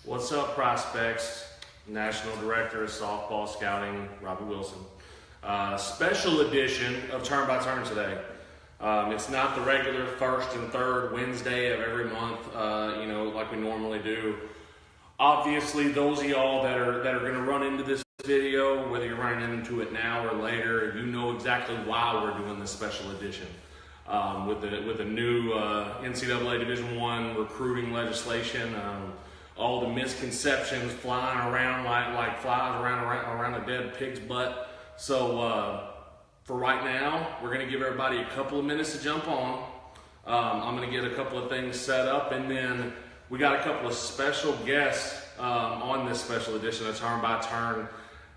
What's up, prospects? National Director of Softball Scouting, Robbie Wilson. Special edition of Turn by Turn today. It's not the regular first and third Wednesday of every month, like we normally do. Obviously, those of y'all that are going to run into this video, whether you're running into it now or later, you know exactly why we're doing this special edition. With the new NCAA Division I recruiting legislation, all the misconceptions flying around like flies around a dead pig's butt. So for right now, we're going to give everybody a couple of minutes to jump on. I'm going to get a couple of things set up, and then we got a couple of special guests on this special edition of Turn by Turn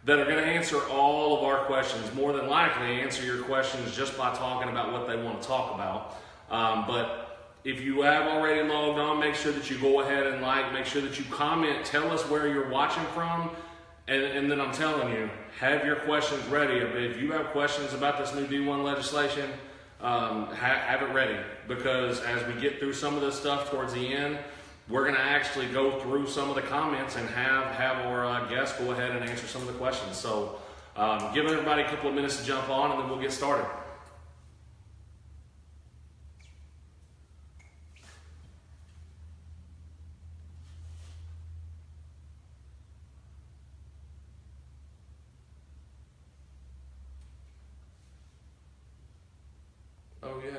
that are going to answer all of our questions. More than likely, answer your questions just by talking about what they want to talk about. But if you have already logged on, make sure that you go ahead and make sure that you comment, tell us where you're watching from, and then I'm telling you, have your questions ready. If you have questions about this new D1 legislation, have it ready, because as we get through some of this stuff towards the end, we're going to actually go through some of the comments and have our guests go ahead and answer some of the questions. So give everybody a couple of minutes to jump on, and then we'll get started. Oh, yeah.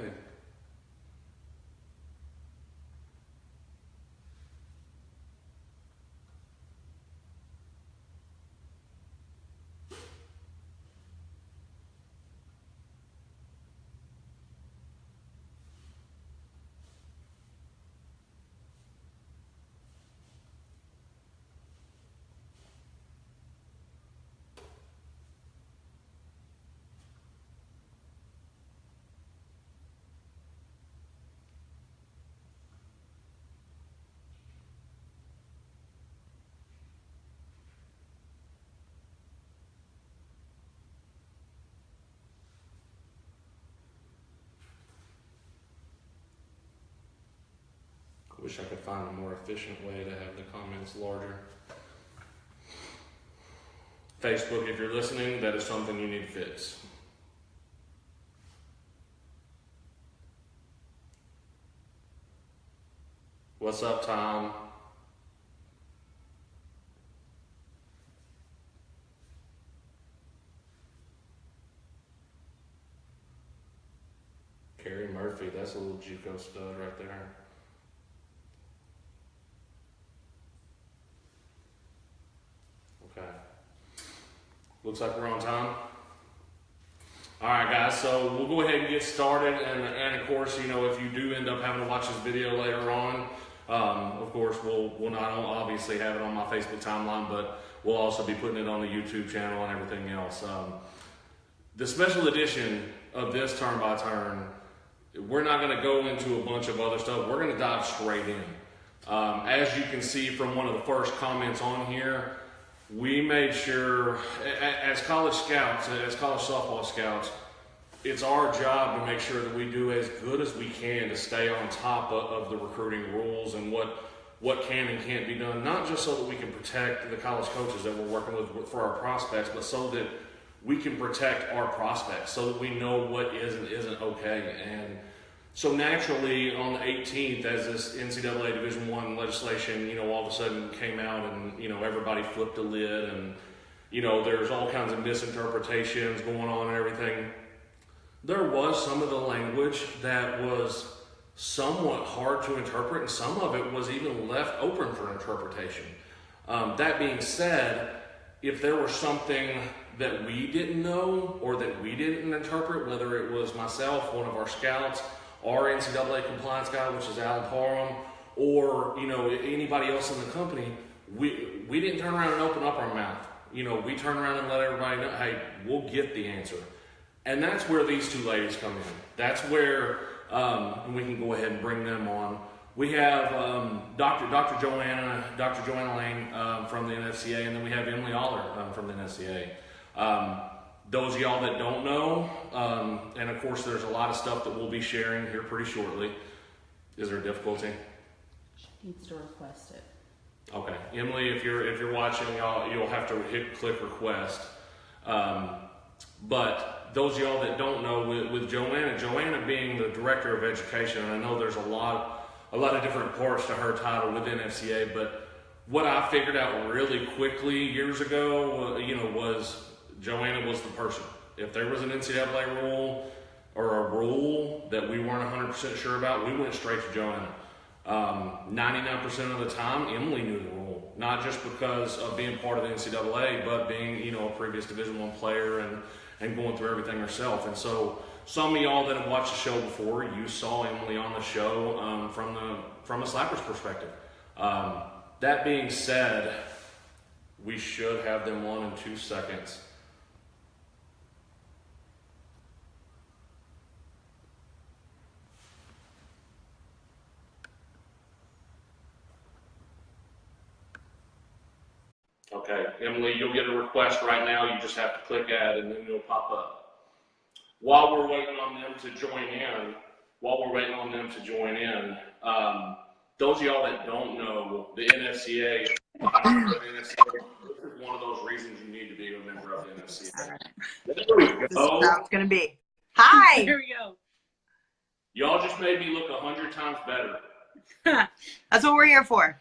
Wish I could find a more efficient way to have the comments larger. Facebook, if you're listening, that is something you need to fix. What's up, Tom? Carrie Murphy, that's a little JUCO stud right there. Okay. Looks like we're on time. All right, guys, so we'll go ahead and get started. And of course, if you do end up having to watch this video later on, of course, we'll not obviously have it on my Facebook timeline, but we'll also be putting it on the YouTube channel and everything else. The special edition of this Turn by Turn, we're not going to go into a bunch of other stuff. We're going to dive straight in. As you can see from one of the first comments on here, we made sure, as college scouts, as college softball scouts, it's our job to make sure that we do as good as we can to stay on top of the recruiting rules and what can and can't be done, not just so that we can protect the college coaches that we're working with for our prospects, but so that we can protect our prospects, so that we know what is and isn't okay. And so naturally, on the 18th, as this NCAA Division I legislation, all of a sudden came out, and everybody flipped a lid, and there's all kinds of misinterpretations going on and everything. There was some of the language that was somewhat hard to interpret, and some of it was even left open for interpretation. That being said, if there was something that we didn't know or that we didn't interpret, whether it was myself, one of our scouts, our NCAA compliance guy, which is Allard, or anybody else in the company, we didn't turn around and open up our mouth. We turn around and let everybody know, hey, we'll get the answer. And that's where these two ladies come in. That's where, and we can go ahead and bring them on. We have Dr. Joanna Lane from the NFCA, and then we have Emily Allard from the NFCA. Those of y'all that don't know, and of course there's a lot of stuff that we'll be sharing here pretty shortly. Is there a difficulty? She needs to request it. Okay, Emily, if you're watching, you'll have to hit click request. But those of y'all that don't know, with Joanna being the director of education, and I know there's a lot of different parts to her title with NFCA, but what I figured out really quickly years ago, was Joanna was the person. If there was an NCAA rule or a rule that we weren't 100% sure about, we went straight to Joanna. 99% of the time, Emily knew the rule, not just because of being part of the NCAA, but being, a previous Division I player and going through everything herself. And so some of y'all that have watched the show before, you saw Emily on the show from a slapper's perspective. That being said, we should have them on in 2 seconds. Okay, Emily, you'll get a request right now. You just have to click add and then it'll pop up. While we're waiting on them to join in, those of y'all that don't know, the NFCA, this is one of those reasons you need to be a member of the NFCA. All right. There we go. This is how it's going to be. Hi. Here we go. Y'all just made me look 100 times better. That's what we're here for.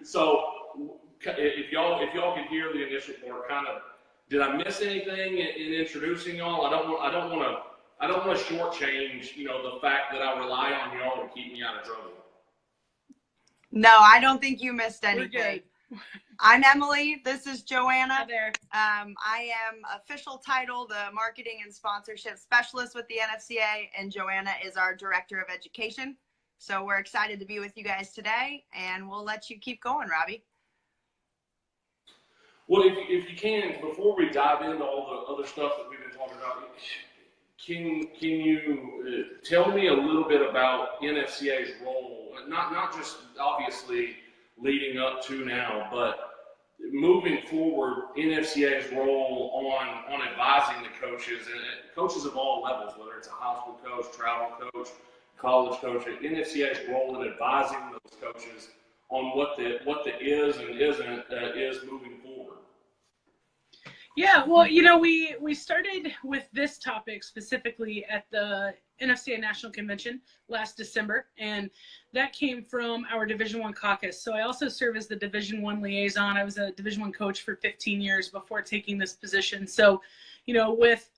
So, if y'all can hear the initial part, kind of, did I miss anything in introducing y'all? I don't want to shortchange, the fact that I rely on y'all to keep me out of trouble. No, I don't think you missed We're anything. good. I'm Emily. This is Joanna. Hi there. I am official title, the marketing and sponsorship specialist with the NFCA, and Joanna is our director of education. So we're excited to be with you guys today, and we'll let you keep going, Robbie. Well, if you can, before we dive into all the other stuff that we've been talking about, can you tell me a little bit about NFCA's role? Not just obviously leading up to now, but moving forward, NFCA's role on advising the coaches and coaches of all levels, whether it's a high school coach, travel coach, college coach, NFCA's role in advising those coaches on what the is and isn't is moving forward. Yeah, well, we started with this topic specifically at the NFCA National Convention last December, and that came from our Division I caucus. So I also serve as the Division I liaison. I was a Division I coach for 15 years before taking this position. So, with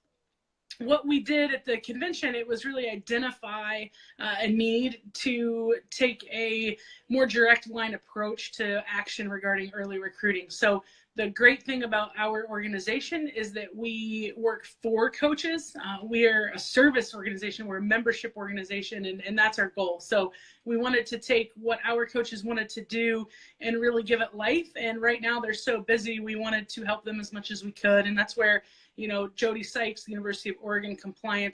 what we did at the convention, it was really identify a need to take a more direct line approach to action regarding early recruiting. So the great thing about our organization is that we work for coaches. We are a service organization. We're a membership organization, and that's our goal. So we wanted to take what our coaches wanted to do and really give it life. And right now they're so busy, we wanted to help them as much as we could. And that's where Jody Sykes, the University of Oregon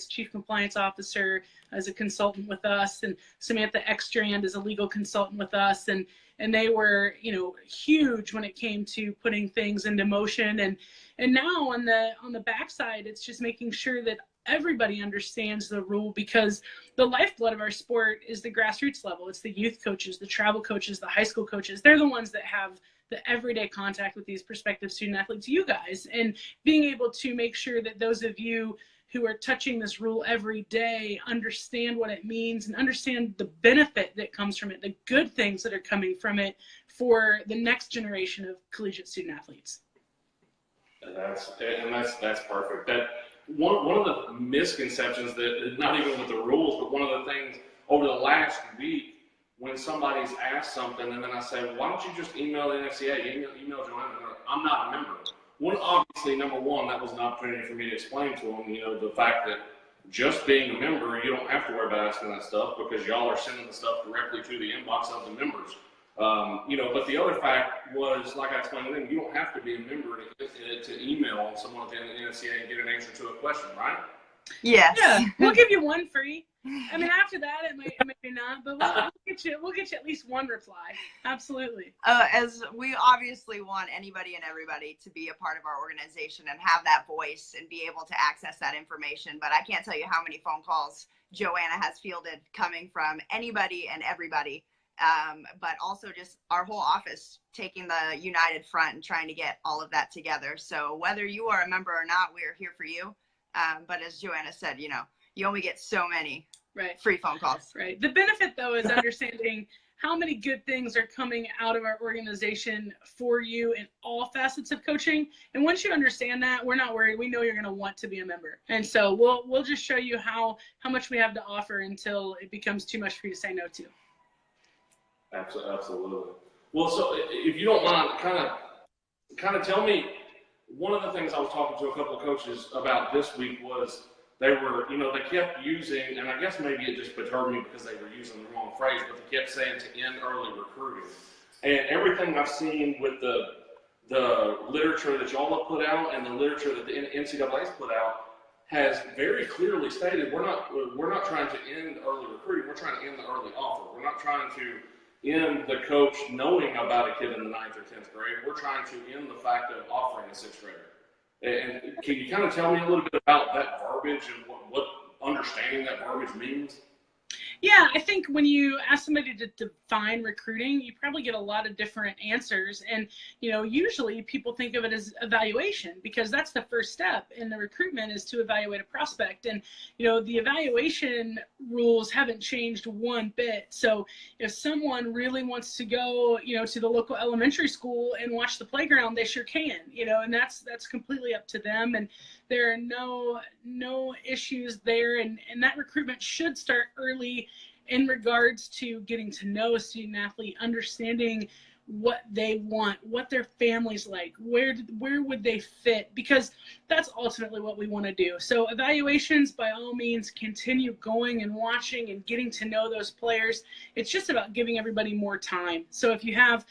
Chief Compliance Officer, as a consultant with us, and Samantha Ekstrand is a legal consultant with us, and they were, huge when it came to putting things into motion. And now on the backside, it's just making sure that everybody understands the rule, because the lifeblood of our sport is the grassroots level. It's the youth coaches, the travel coaches, the high school coaches. They're the ones that have the everyday contact with these prospective student athletes, you guys, and being able to make sure that those of you who are touching this rule every day understand what it means and understand the benefit that comes from it, the good things that are coming from it for the next generation of collegiate student athletes. And that's perfect. That one of the misconceptions that, not even with the rules, but one of the things over the last week, when somebody's asked something, and then I say, well, why don't you just email the NFCA, email Joanna? I'm not a member. Obviously, number one, that was an opportunity for me to explain to them, the fact that just being a member, you don't have to worry about asking that stuff, because y'all are sending the stuff directly to the inbox of the members. But the other fact was, like I explained to them, you don't have to be a member to email someone at the NCAA and get an answer to a question, right? Yes. Yeah, we'll give you one free. I mean, after that, it may not, but we'll get you at least one reply. Absolutely. As we obviously want anybody and everybody to be a part of our organization and have that voice and be able to access that information. But I can't tell you how many phone calls Joanna has fielded coming from anybody and everybody but also just our whole office taking the united front and trying to get all of that together. So whether you are a member or not, we are here for you. But as Joanna said, you know, you only get so many free phone calls. Right. The benefit, though, is understanding how many good things are coming out of our organization for you in all facets of coaching. And once you understand that, we're not worried. We know you're going to want to be a member. And so we'll just show you how much we have to offer until it becomes too much for you to say no to. Absolutely. Well, so if you don't mind, kind of tell me, one of the things I was talking to a couple of coaches about this week was they were, you know, they kept using, and I guess maybe it just perturbed me because they were using the wrong phrase, but they kept saying to end early recruiting. And everything I've seen with the literature that y'all have put out and the literature that the NCAA's put out has very clearly stated we're not trying to end early recruiting. We're trying to end the early offer. We're not trying to end the coach knowing about a kid in the 9th or 10th grade. We're trying to end the fact of offering a 6th grader. And can you kind of tell me a little bit about that verbiage and what understanding that verbiage means? Yeah, I think when you ask somebody to define recruiting, you probably get a lot of different answers. And, you know, usually people think of it as evaluation because that's the first step in the recruitment is to evaluate a prospect. And, you know, the evaluation rules haven't changed one bit. So if someone really wants to go, you know, to the local elementary school and watch the playground, they sure can, you know, and that's completely up to them. And there are no issues there. And that recruitment should start early in regards to getting to know a student athlete, understanding what they want, what their family's like, where would they fit, because that's ultimately what we want to do. So evaluations, by all means, continue going and watching and getting to know those players. It's just about giving everybody more time. So if you have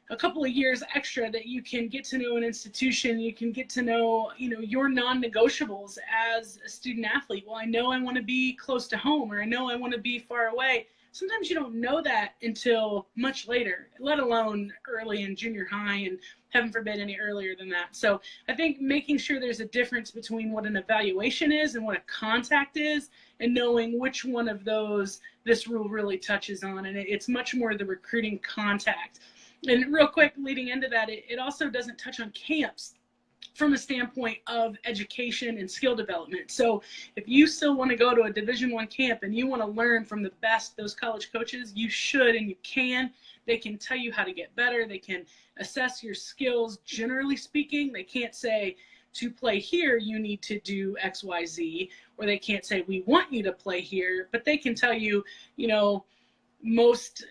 a couple of years extra that you can get to know an institution, you can get to know, you know, your non-negotiables as a student athlete. Well, I know I want to be close to home, or I know I want to be far away. Sometimes you don't know that until much later, let alone early in junior high, and heaven forbid any earlier than that. So I think making sure there's a difference between what an evaluation is and what a contact is, and knowing which one of those this rule really touches on. And it's much more the recruiting contact. And real quick, leading into that, it also doesn't touch on camps from a standpoint of education and skill development. So if you still want to go to a Division I camp and you want to learn from the best, those college coaches, you should and you can. They can tell you how to get better. They can assess your skills, generally speaking. They can't say, to play here, you need to do X, Y, Z, or they can't say, we want you to play here, but they can tell you, you know, most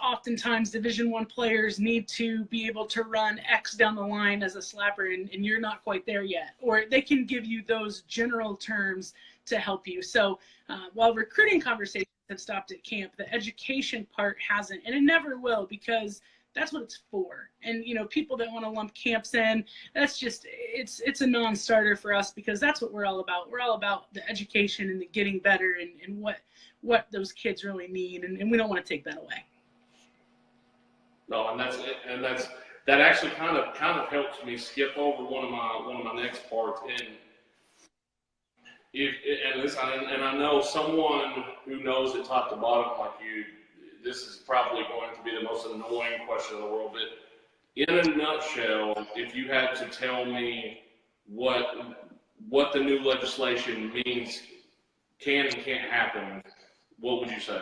oftentimes Division I players need to be able to run X down the line as a slapper, and you're not quite there yet. Or they can give you those general terms to help you. So while recruiting conversations have stopped at camp, the education part hasn't, and it never will, because that's what it's for. And, you know, people that want to lump camps in, that's just, it's a non-starter for us, because that's what we're all about. We're all about the education and the getting better and what those kids really need, and we don't want to take that away. No, and that actually kind of helps me skip over one of my next parts. And I know someone who knows it top to bottom like you, this is probably going to be the most annoying question in the world, but in a nutshell, if you had to tell me what the new legislation means can and can't happen, what would you say?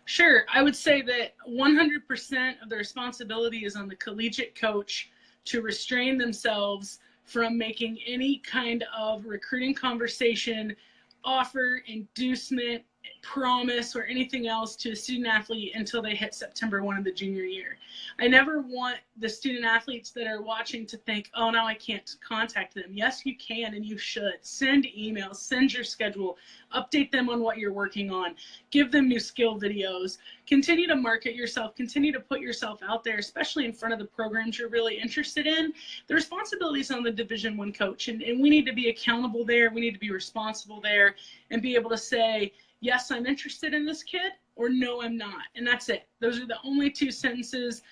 Sure. I would say that 100% of the responsibility is on the collegiate coach to restrain themselves from making any kind of recruiting conversation, offer, inducement, promise, or anything else to a student athlete until they hit September 1 of the junior year. I never want the student athletes that are watching to think, oh, now I can't contact them. Yes, you can, and you should. Send emails, send your schedule, update them on what you're working on, give them new skill videos, continue to market yourself, continue to put yourself out there, especially in front of the programs you're really interested in. The responsibility is on the Division I coach, and we need to be accountable there. We need to be responsible there and be able to say, yes, I'm interested in this kid, or no, I'm not. And that's it. Those are the only two sentences.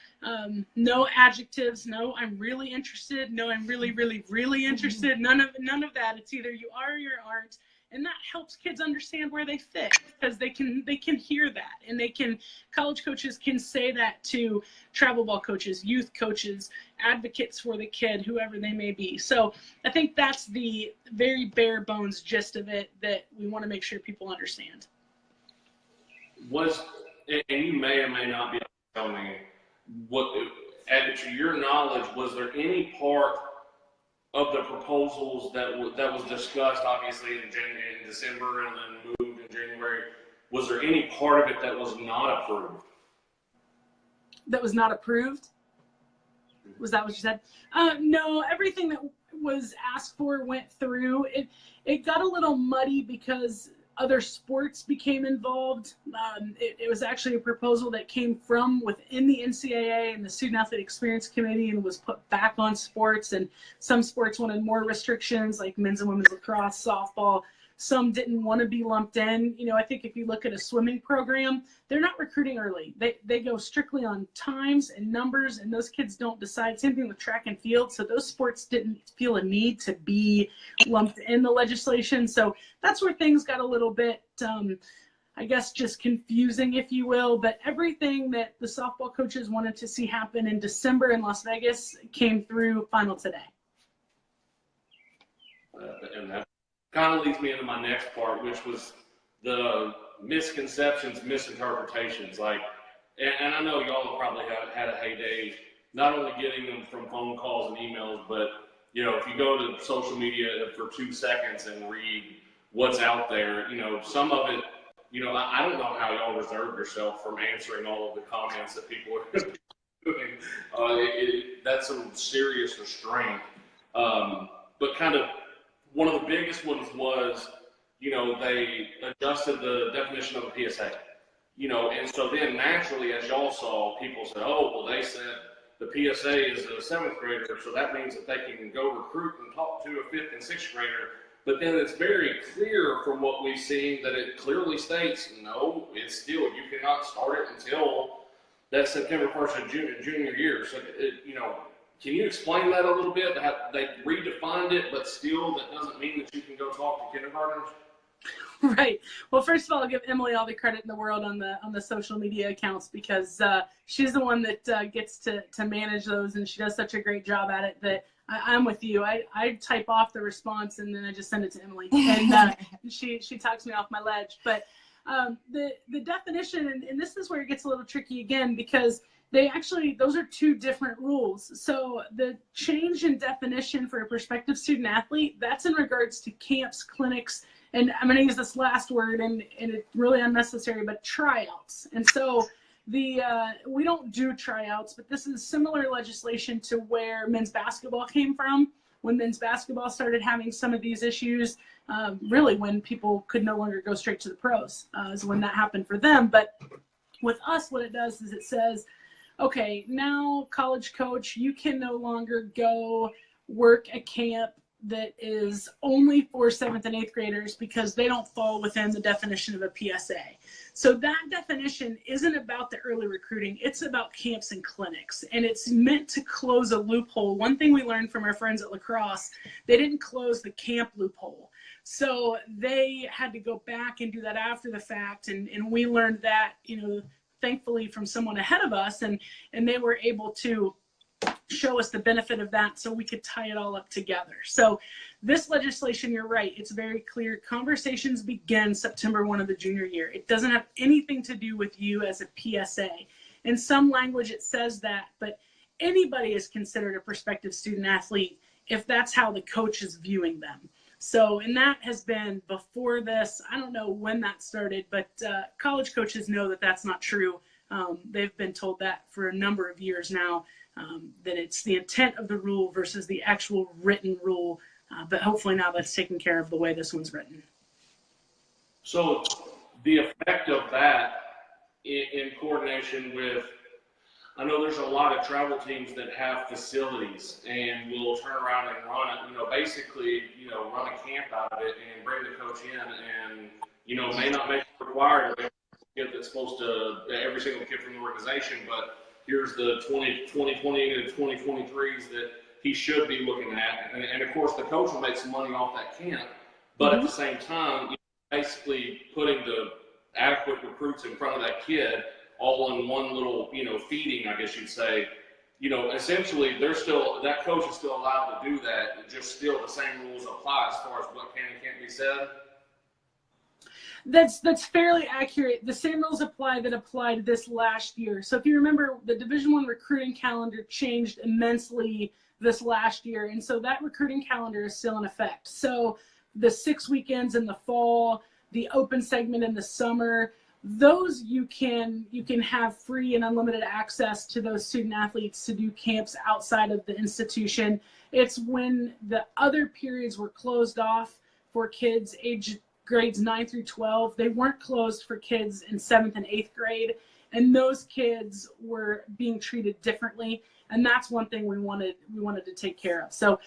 No adjectives. No, I'm really interested. No, I'm really, really, really interested. None of that. It's either you are or you aren't. And that helps kids understand where they fit, because they can hear that, and college coaches can say that to travel ball coaches, youth coaches, advocates for the kid, whoever they may be. So I think that's the very bare bones gist of it that we want to make sure people understand. And you may or may not be able to tell me, to your knowledge, was there any part of the proposals that was discussed, obviously in December and then moved in January, was there any part of it that was not approved? That was not approved? Was that what you said? No, everything that was asked for went through. It got a little muddy because other sports became involved. It was actually a proposal that came from within the NCAA and the Student Athlete Experience Committee and was put back on sports. And some sports wanted more restrictions, like men's and women's lacrosse, softball. Some didn't want to be lumped in. You know, I think if you look at a swimming program, they're not recruiting early. They go strictly on times and numbers, and those kids don't decide. Same thing with track and field. So those sports didn't feel a need to be lumped in the legislation. So that's where things got a little bit, I guess, just confusing, if you will. But everything that the softball coaches wanted to see happen in December in Las Vegas came through final today. And that kind of leads me into my next part, which was the misconceptions, misinterpretations. Like, and I know y'all have probably had a heyday, not only getting them from phone calls and emails, but, you know, if you go to social media for 2 seconds and read what's out there, you know, some of it, you know, I don't know how y'all reserve yourself from answering all of the comments that people are doing. That's some serious restraint. But kind of, one of the biggest ones was, you know, they adjusted the definition of a PSA, you know, and so then naturally, as y'all saw, people said, oh, well, they said the PSA is a 7th grader, so that means that they can go recruit and talk to a 5th and 6th grader. But then it's very clear from what we've seen that it clearly states, no, it's still, you cannot start it until that September 1st of junior year. So, you know, can you explain that a little bit? How they redefined it, but still that doesn't mean that you can go talk to kindergartners? Right. Well, first of all, I'll give Emily all the credit in the world on the social media accounts, because she's the one that gets to manage those, and she does such a great job at it that I'm with you. I type off the response and then I just send it to Emily, and she talks me off my ledge. But the definition, and this is where it gets a little tricky again, because those are 2 different rules. So the change in definition for a prospective student athlete, that's in regards to camps, clinics, and I'm going to use this last word, and it's really unnecessary, but tryouts. And so we don't do tryouts, but this is similar legislation to where men's basketball came from. When men's basketball started having some of these issues, really when people could no longer go straight to the pros, is when that happened for them. But with us, what it does is it says, okay, now college coach, you can no longer go work a camp that is only for 7th and 8th graders because they don't fall within the definition of a PSA. So that definition isn't about the early recruiting. It's about camps and clinics, and it's meant to close a loophole. One thing we learned from our friends at lacrosse, they didn't close the camp loophole. So they had to go back and do that after the fact, and we learned that, you know, thankfully from someone ahead of us, and they were able to show us the benefit of that so we could tie it all up together. So this legislation, you're right, it's very clear. Conversations begin September 1 of the junior year. It doesn't have anything to do with you as a PSA. In some language it says that, but anybody is considered a prospective student athlete if that's how the coach is viewing them. So, and that has been before this. I don't know when that started, but college coaches know that that's not true. They've been told that for a number of years now, that it's the intent of the rule versus the actual written rule. But hopefully now that's taken care of the way this one's written. So the effect of that in coordination with, I know there's a lot of travel teams that have facilities and will turn around and run it, you know, basically, you know, run a camp out of it and bring the coach in and, you know, may not make it required of every kid that's supposed to, every single kid from the organization, but here's the 2020 and 2023s that he should be looking at. And of course, the coach will make some money off that camp. But at the same time, basically putting the adequate recruits in front of that kid all in one little, feeding, I guess you'd say, essentially that coach is still allowed to do that. Just still the same rules apply as far as what can and can't be said. That's fairly accurate. The same rules apply that applied this last year. So if you remember, the Division I recruiting calendar changed immensely this last year, and so that recruiting calendar is still in effect. So the 6 weekends in the fall, the open segment in the summer, those you can have free and unlimited access to those student athletes to do camps outside of the institution. It's when the other periods were closed off for kids age grades 9 through 12. They weren't closed for kids in 7th and 8th grade, and those kids were being treated differently. And that's one thing we wanted to take care of. So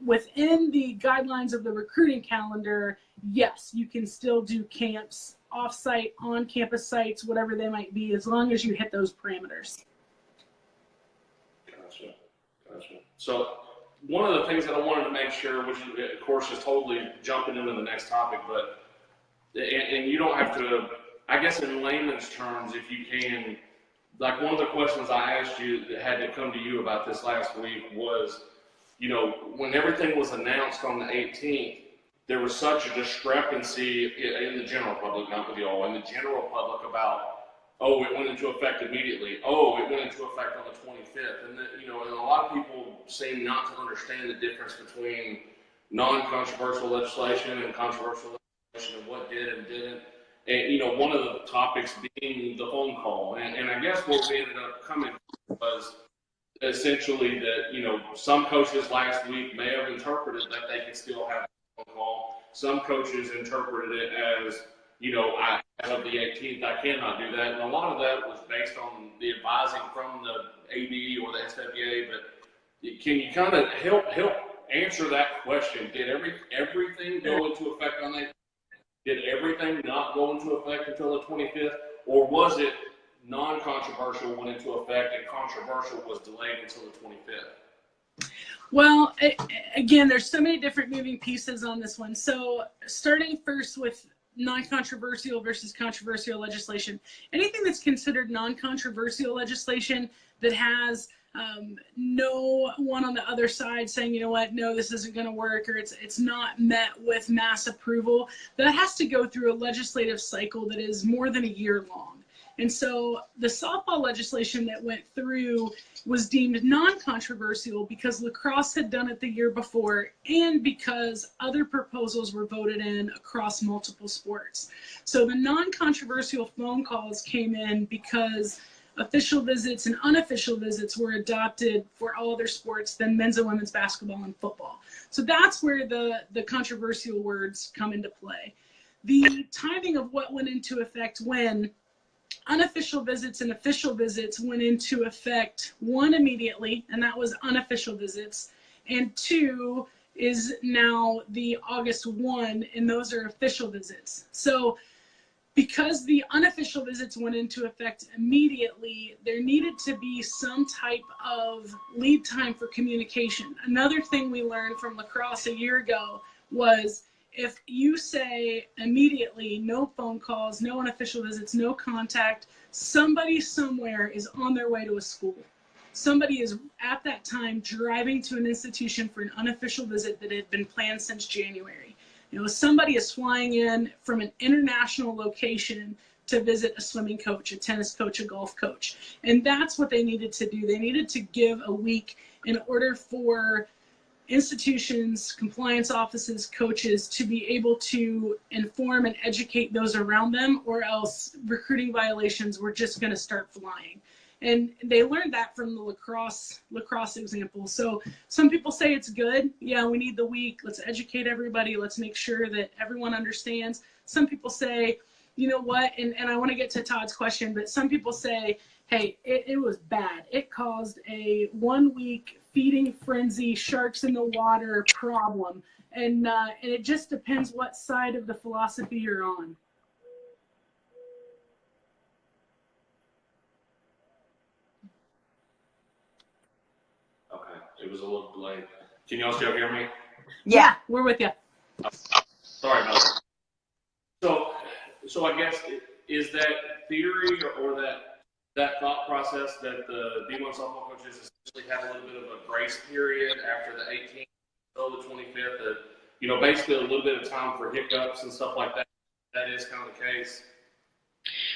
within the guidelines of the recruiting calendar, yes, you can still do camps off-site, on-campus sites, whatever they might be, as long as you hit those parameters. Gotcha. So one of the things that I wanted to make sure, which of course is totally jumping into the next topic, but and you don't have to, I guess in layman's terms, if you can, like one of the questions I asked you that had to come to you about this last week was, when everything was announced on the 18th, there was such a discrepancy in the general public, not with y'all, in the general public about, oh, it went into effect immediately. Oh, it went into effect on the 25th. And, and a lot of people seem not to understand the difference between non-controversial legislation and controversial legislation and what did and didn't. And, one of the topics being the phone call. And I guess what we ended up coming to was essentially that, some coaches last week may have interpreted that they could still have a phone call. Some coaches interpreted it as, as of the 18th, I cannot do that. And a lot of that was based on the advising from the AD or the SWA. But can you kind of help answer that question? Did everything go into effect on that? Did everything not go into effect until the 25th? Or was it non-controversial went into effect and controversial was delayed until the 25th? Well, again, there's so many different moving pieces on this one. So starting first with non-controversial versus controversial legislation. Anything that's considered non-controversial legislation that has no one on the other side saying, no, this isn't going to work, or it's not met with mass approval, that has to go through a legislative cycle that is more than a year long. And so the softball legislation that went through was deemed non-controversial because lacrosse had done it the year before and because other proposals were voted in across multiple sports. So the non-controversial phone calls came in because official visits and unofficial visits were adopted for all other sports than men's and women's basketball and football. So that's where the controversial words come into play. The timing of what went into effect when unofficial visits and official visits went into effect, one immediately, and that was unofficial visits, and two is now the August 1, and those are official visits. So because the unofficial visits went into effect immediately, there needed to be some type of lead time for communication. Another thing we learned from lacrosse a year ago was if you say immediately, no phone calls, no unofficial visits, no contact, somebody somewhere is on their way to a school. Somebody is at that time driving to an institution for an unofficial visit that had been planned since January. Somebody is flying in from an international location to visit a swimming coach, a tennis coach, a golf coach. And that's what they needed to do. They needed to give a week in order for institutions, compliance offices, coaches to be able to inform and educate those around them, or else recruiting violations were just going to start flying. And they learned that from the lacrosse example. So some people say it's good. Yeah, we need the week. Let's educate everybody. Let's make sure that everyone understands. Some people say, you know what, and I want to get to Todd's question, but some people say, hey, it was bad. It caused a 1 week feeding frenzy, sharks in the water problem. And it just depends what side of the philosophy you're on. Okay, it was a little delayed. Can y'all still hear me? Yeah, we're with you. Sorry about that. So I guess, is that theory or that thought process that the D1 softball coaches essentially have a little bit of a grace period after the 18th until the 25th, that, you know, basically a little bit of time for hiccups and stuff like that? That is kind of the case.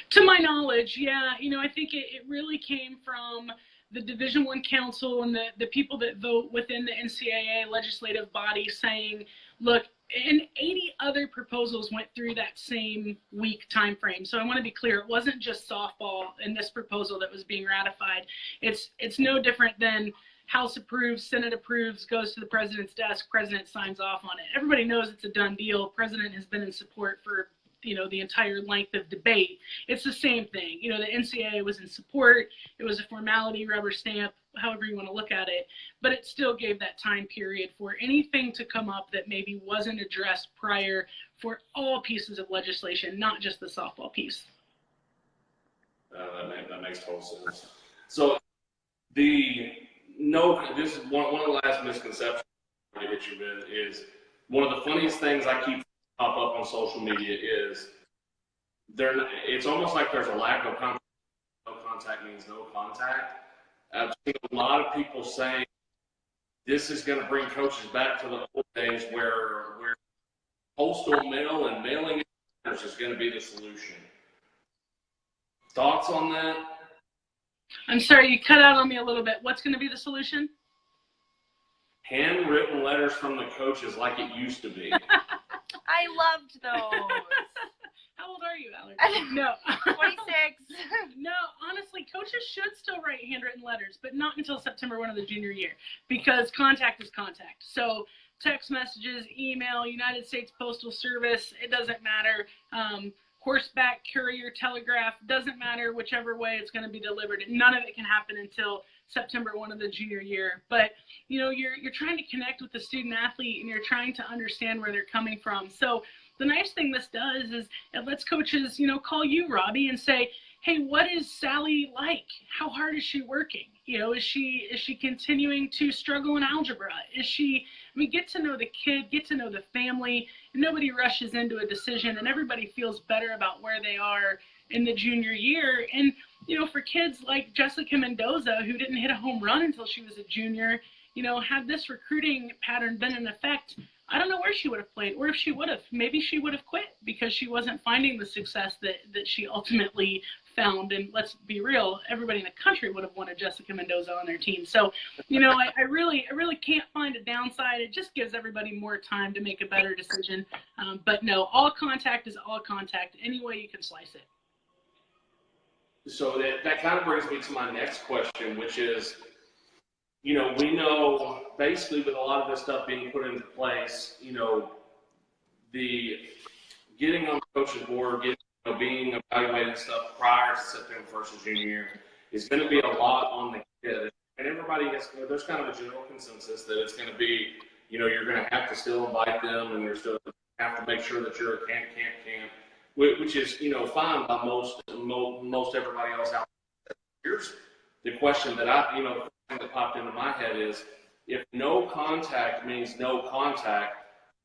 To my knowledge, yeah. You know, I think it really came from the Division I Council and the people that vote within the NCAA legislative body saying, look, and 80 other proposals went through that same week time frame. So I want to be clear, it wasn't just softball in this proposal that was being ratified. It's no different than House approves, Senate approves, goes to the president's desk, president signs off on it. Everybody knows it's a done deal. President has been in support for, you know, the entire length of debate. It's the same thing. You know, the NCAA was in support. It was a formality, rubber stamp, however you want to look at it, but it still gave that time period for anything to come up that maybe wasn't addressed prior for all pieces of legislation, not just the softball piece. That makes total sense. So this is one of the last misconceptions to hit you with is one of the funniest things I keep pop up on social media is it's almost like there's a lack of contact. No contact means no contact. I've seen a lot of people saying this is going to bring coaches back to the old days where postal mail and mailing letters is going to be the solution. Thoughts on that? I'm sorry, you cut out on me a little bit. What's going to be the solution? Handwritten letters from the coaches like it used to be. I loved those. How old are you, Allard? No. 26. No, honestly, coaches should still write handwritten letters, but not until September 1 of the junior year, because contact is contact. So text messages, email, United States Postal Service, it doesn't matter. Horseback, courier, telegraph, doesn't matter whichever way it's going to be delivered. None of it can happen until September 1 of the junior year. But, you know, you're trying to connect with the student athlete and you're trying to understand where they're coming from. So the nice thing this does is it lets coaches, you know, call you, Robbie, and say, hey, what is Sally like? How hard is she working? You know, is she continuing to struggle in algebra? Get to know the kid, get to know the family, and nobody rushes into a decision, and everybody feels better about where they are in the junior year. And, you know, for kids like Jessica Mendoza, who didn't hit a home run until she was a junior, you know, had this recruiting pattern been in effect, I don't know where she would have played, or if she would have. Maybe she would have quit because she wasn't finding the success that she ultimately found. And let's be real, everybody in the country would have wanted Jessica Mendoza on their team. So, you know, I really can't find a downside. It just gives everybody more time to make a better decision. But no, all contact is all contact, any way you can slice it. So that kind of brings me to my next question, which is, you know, we know basically with a lot of this stuff being put into place, you know, the getting on the coach's board, being evaluated and stuff prior to September 1st of junior year is going to be a lot on the kid. And everybody there's kind of a general consensus that it's going to be, you know, you're going to have to still invite them and you're still have to make sure that you're a camp, which is, you know, fine by most everybody else out there. Here's the question that that popped into my head is, if no contact means no contact,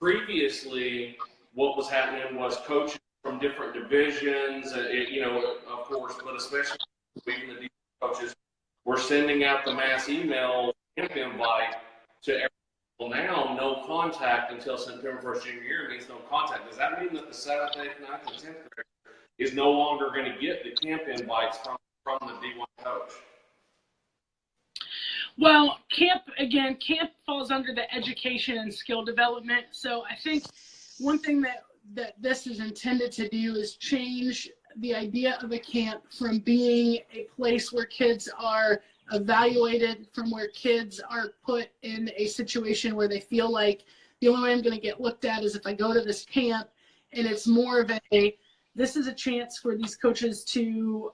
previously what was happening was coaches from different divisions, you know, of course, but especially even the coaches were sending out the mass email camp invite to everyone. Now, no contact until September 1st junior year means no contact. Does that mean that the 7th, 8th, 9th, and 10th grade is no longer going to get the camp invites from the D1 coach? Well, camp falls under the education and skill development. So I think one thing that this is intended to do is change the idea of a camp from being a place where kids are evaluated, from where kids are put in a situation where they feel like the only way I'm going to get looked at is if I go to this camp, and it's more of this is a chance for these coaches to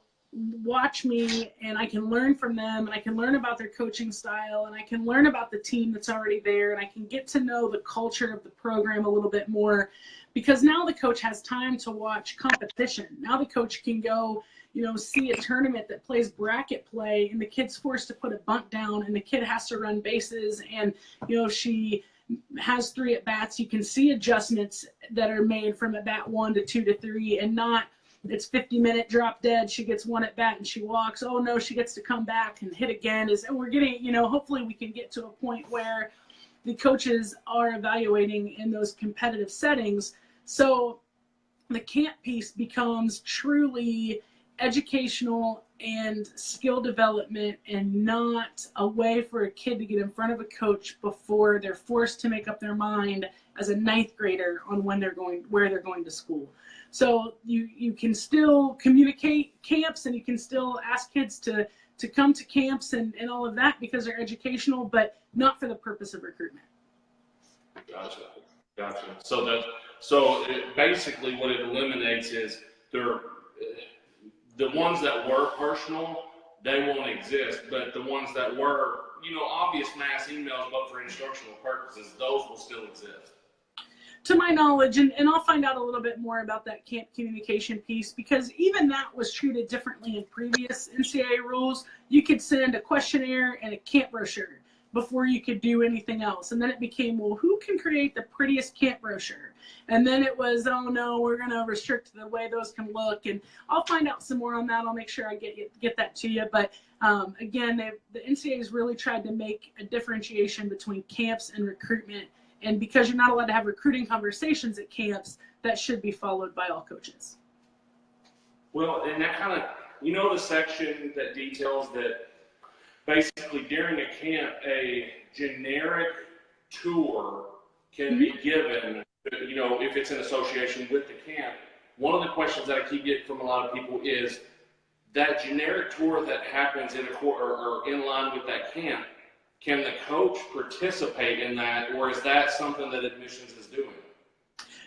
watch me, and I can learn from them, and I can learn about their coaching style, and I can learn about the team that's already there, and I can get to know the culture of the program a little bit more, because now the coach has time to watch competition. Now the coach can go, you know, see a tournament that plays bracket play, and the kid's forced to put a bunt down, and the kid has to run bases, and, you know, she has 3 at bats, you can see adjustments that are made from at bat 1 to 2 to 3, and not it's 50-minute drop dead. She gets 1 at bat and she walks. Oh no, she gets to come back and hit again. And we're getting, hopefully we can get to a point where the coaches are evaluating in those competitive settings. So the camp piece becomes truly educational and skill development, and not a way for a kid to get in front of a coach before they're forced to make up their mind as a 9th grader on where they're going to school. So you can still communicate camps, and you can still ask kids to come to camps and all of that because they're educational, but not for the purpose of recruitment. Gotcha. Basically what it eliminates is the ones that were personal, they won't exist, but the ones that were, obvious mass emails, but for instructional purposes, those will still exist. To my knowledge, and I'll find out a little bit more about that camp communication piece, because even that was treated differently in previous NCAA rules. You could send a questionnaire and a camp brochure before you could do anything else. And then it became, well, who can create the prettiest camp brochure? And then it was, oh no, we're going to restrict the way those can look. And I'll find out some more on that. I'll make sure I get that to you. But again, the NCAA has really tried to make a differentiation between camps and recruitment. And because you're not allowed to have recruiting conversations at camps, that should be followed by all coaches. Well, and that kind of, the section that details that basically during a camp, a generic tour can be given, if it's in association with the camp. One of the questions that I keep getting from a lot of people is that generic tour that happens in in line with that camp. Can the coach participate in that, or is that something that admissions is doing?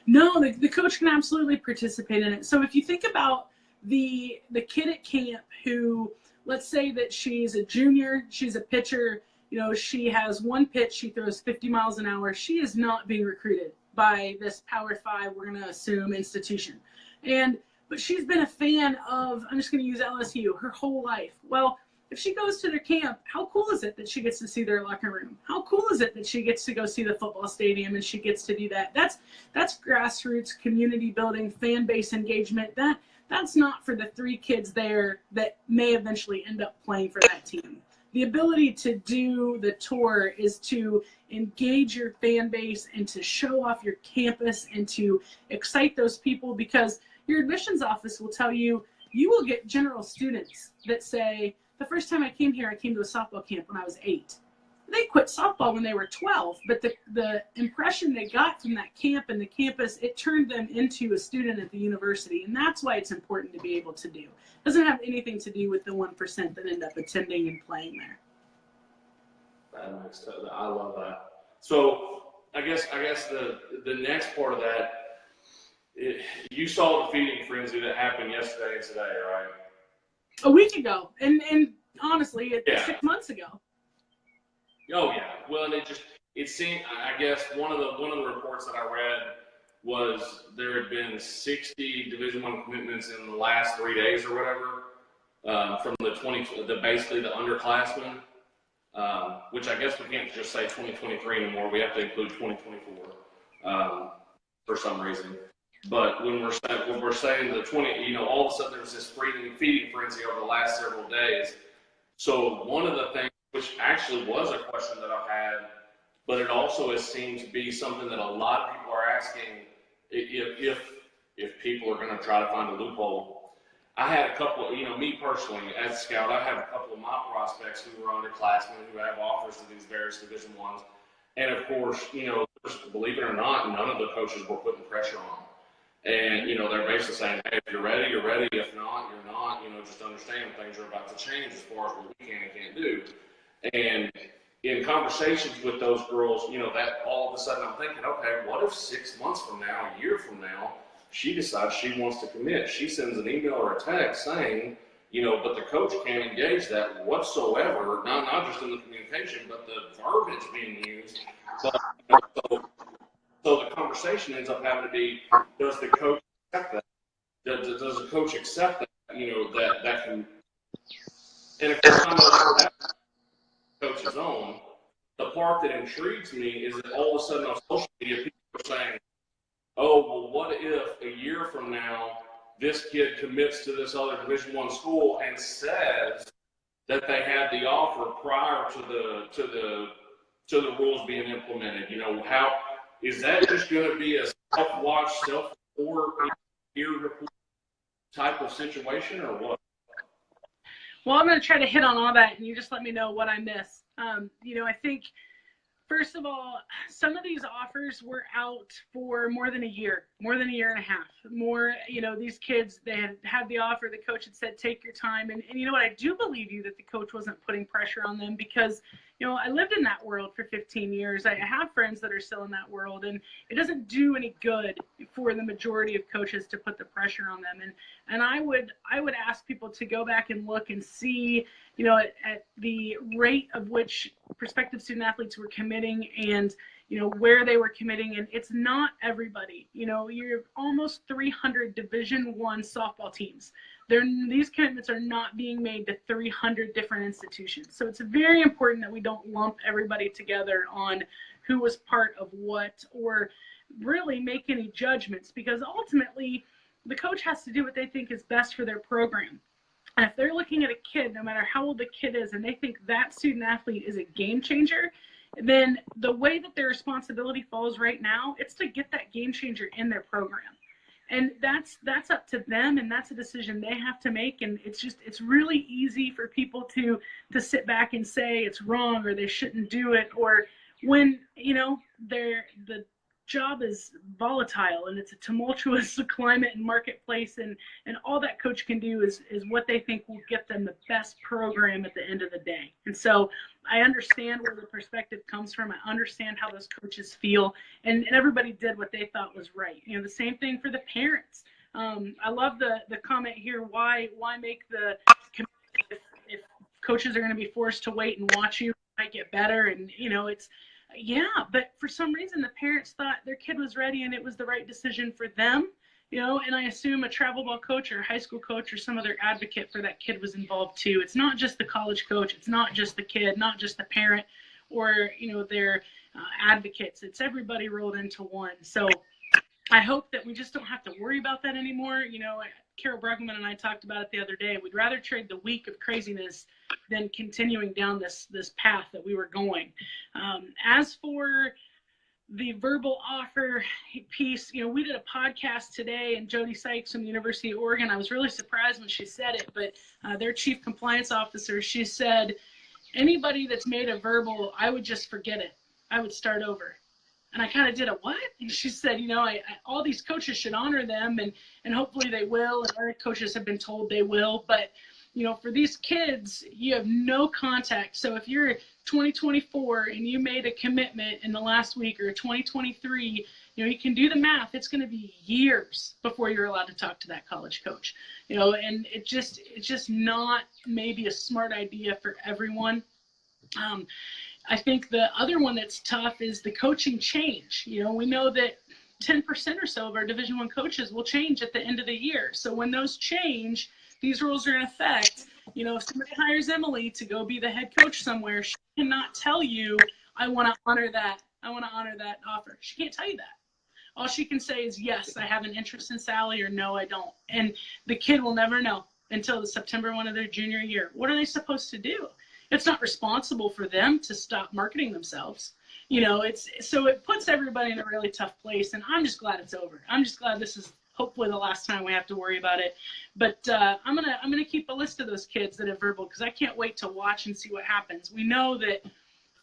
No, the coach can absolutely participate in it. So if you think about the kid at camp who, let's say that she's a junior, she's a pitcher, she has 1 pitch, she throws 50 miles an hour. She is not being recruited by this Power 5, we're going to assume, institution. But she's been a fan of, I'm just going to use LSU, her whole life. Well, if she goes to their camp, how cool is it that she gets to see their locker room? How cool is it that she gets to go see the football stadium and she gets to do that? That's grassroots community building, fan base engagement. That's not for the 3 kids there that may eventually end up playing for that team. The ability to do the tour is to engage your fan base and to show off your campus and to excite those people, because your admissions office will tell you, you will get general students that say, the first time I came here, I came to a softball camp when I was 8. They quit softball when they were 12, but the impression they got from that camp and the campus, it turned them into a student at the university. And that's why it's important to be able to do. It doesn't have anything to do with the 1% that end up attending and playing there. That makes sense. I love that. So I guess the next part of that, you saw the feeding frenzy that happened yesterday and today, right? A week ago, and honestly, 6 months ago. Oh yeah. Well, and it seemed. I guess one of the reports that I read was there had been 60 Division I commitments in the last 3 days or whatever, from basically the underclassmen, which I guess we can't just say 2023 anymore. We have to include 2024 for some reason. But when we're saying the 20, all of a sudden there was this feeding frenzy over the last several days. So one of the things, which actually was a question that I had, but it also has seemed to be something that a lot of people are asking, if people are going to try to find a loophole. I had a couple, me personally as a scout, I have a couple of my prospects who were underclassmen who have offers to these various Division I's, and of course, believe it or not, none of the coaches were putting pressure on. And, they're basically saying, hey, if you're ready, you're ready. If not, you're not. Just understand things are about to change as far as what we can and can't do. And in conversations with those girls, that all of a sudden I'm thinking, okay, what if 6 months from now, a year from now, she decides she wants to commit? She sends an email or a text saying, but the coach can't engage that whatsoever, not just in the communication, but the verbiage being used. But, so the conversation ends up having to be, does the coach accept that? Does the coach accept that? That can, and if it's not that coach's own, the part that intrigues me is that all of a sudden on social media, people are saying, oh, well, what if a year from now this kid commits to this other Division I school and says that they had the offer prior to the rules being implemented? You know, how is that just going to be a self-watch, self-report, peer report type of situation, or what? Well, I'm going to try to hit on all that, and you just let me know what I miss. You know, I think, first of all, some of these offers were out for more than a year and a half. You know, these kids, they had the offer, the coach had said, take your time. And you know what, I do believe you that the coach wasn't putting pressure on them because, you know, I lived in that world for 15 years. I have friends that are still in that world, and it doesn't do any good for the majority of coaches to put the pressure on them. And I would ask people to go back and look and see, you know, at the rate of which prospective student athletes were committing and, you know, where they were committing. And it's not everybody. You know, you're almost 300 Division I softball teams. These commitments are not being made to 300 different institutions. So it's very important that we don't lump everybody together on who was part of what, or really make any judgments, because ultimately the coach has to do what they think is best for their program. And if they're looking at a kid, no matter how old the kid is, and they think that student athlete is a game changer, then the way that their responsibility falls right now, it's to get that game changer in their program. And that's up to them, and that's a decision they have to make. And it's really easy for people to sit back and say it's wrong or they shouldn't do it, or when, you know, the job is volatile and it's a tumultuous climate and marketplace, and all that coach can do is what they think will get them the best program at the end of the day. And so I understand where the perspective comes from. I understand how those coaches feel, and everybody did what they thought was right. You know, the same thing for the parents. I love the comment here. Why make the commitment if coaches are going to be forced to wait and watch you? It might get better, and you know, it's. Yeah, but for some reason the parents thought their kid was ready and it was the right decision for them, you know, and I assume a travel ball coach or a high school coach or some other advocate for that kid was involved too. It's not just the college coach, it's not just the kid, not just the parent or, you know, their advocates. It's everybody rolled into one. So I hope that we just don't have to worry about that anymore. You know, Carol Brugman and I talked about it the other day. We'd rather trade the week of craziness than continuing down this path that we were going. As for the verbal offer piece, you know, we did a podcast today, and Jody Sykes from the University of Oregon, I was really surprised when she said it, but their chief compliance officer, she said, anybody that's made a verbal, I would just forget it. I would start over. And I kind of did a what? And she said, you know, all these coaches should honor them, and hopefully they will. And our coaches have been told they will. But, you know, for these kids, you have no contact. So if you're 2024 and you made a commitment in the last week, or 2023, you know, you can do the math. It's going to be years before you're allowed to talk to that college coach. You know, and it's just not maybe a smart idea for everyone. I think the other one that's tough is the coaching change. You know, we know that 10% or so of our Division I coaches will change at the end of the year. So when those change, these rules are in effect. You know, if somebody hires Emily to go be the head coach somewhere, she cannot tell you, I want to honor that. I want to honor that offer. She can't tell you that. All she can say is, yes, I have an interest in Sally, or no, I don't. And the kid will never know until the September 1 of their junior year. What are they supposed to do? It's not responsible for them to stop marketing themselves. You know, so it puts everybody in a really tough place, and I'm just glad it's over. I'm just glad this is hopefully the last time we have to worry about it. But I'm gonna keep a list of those kids that have verbal, because I can't wait to watch and see what happens. We know that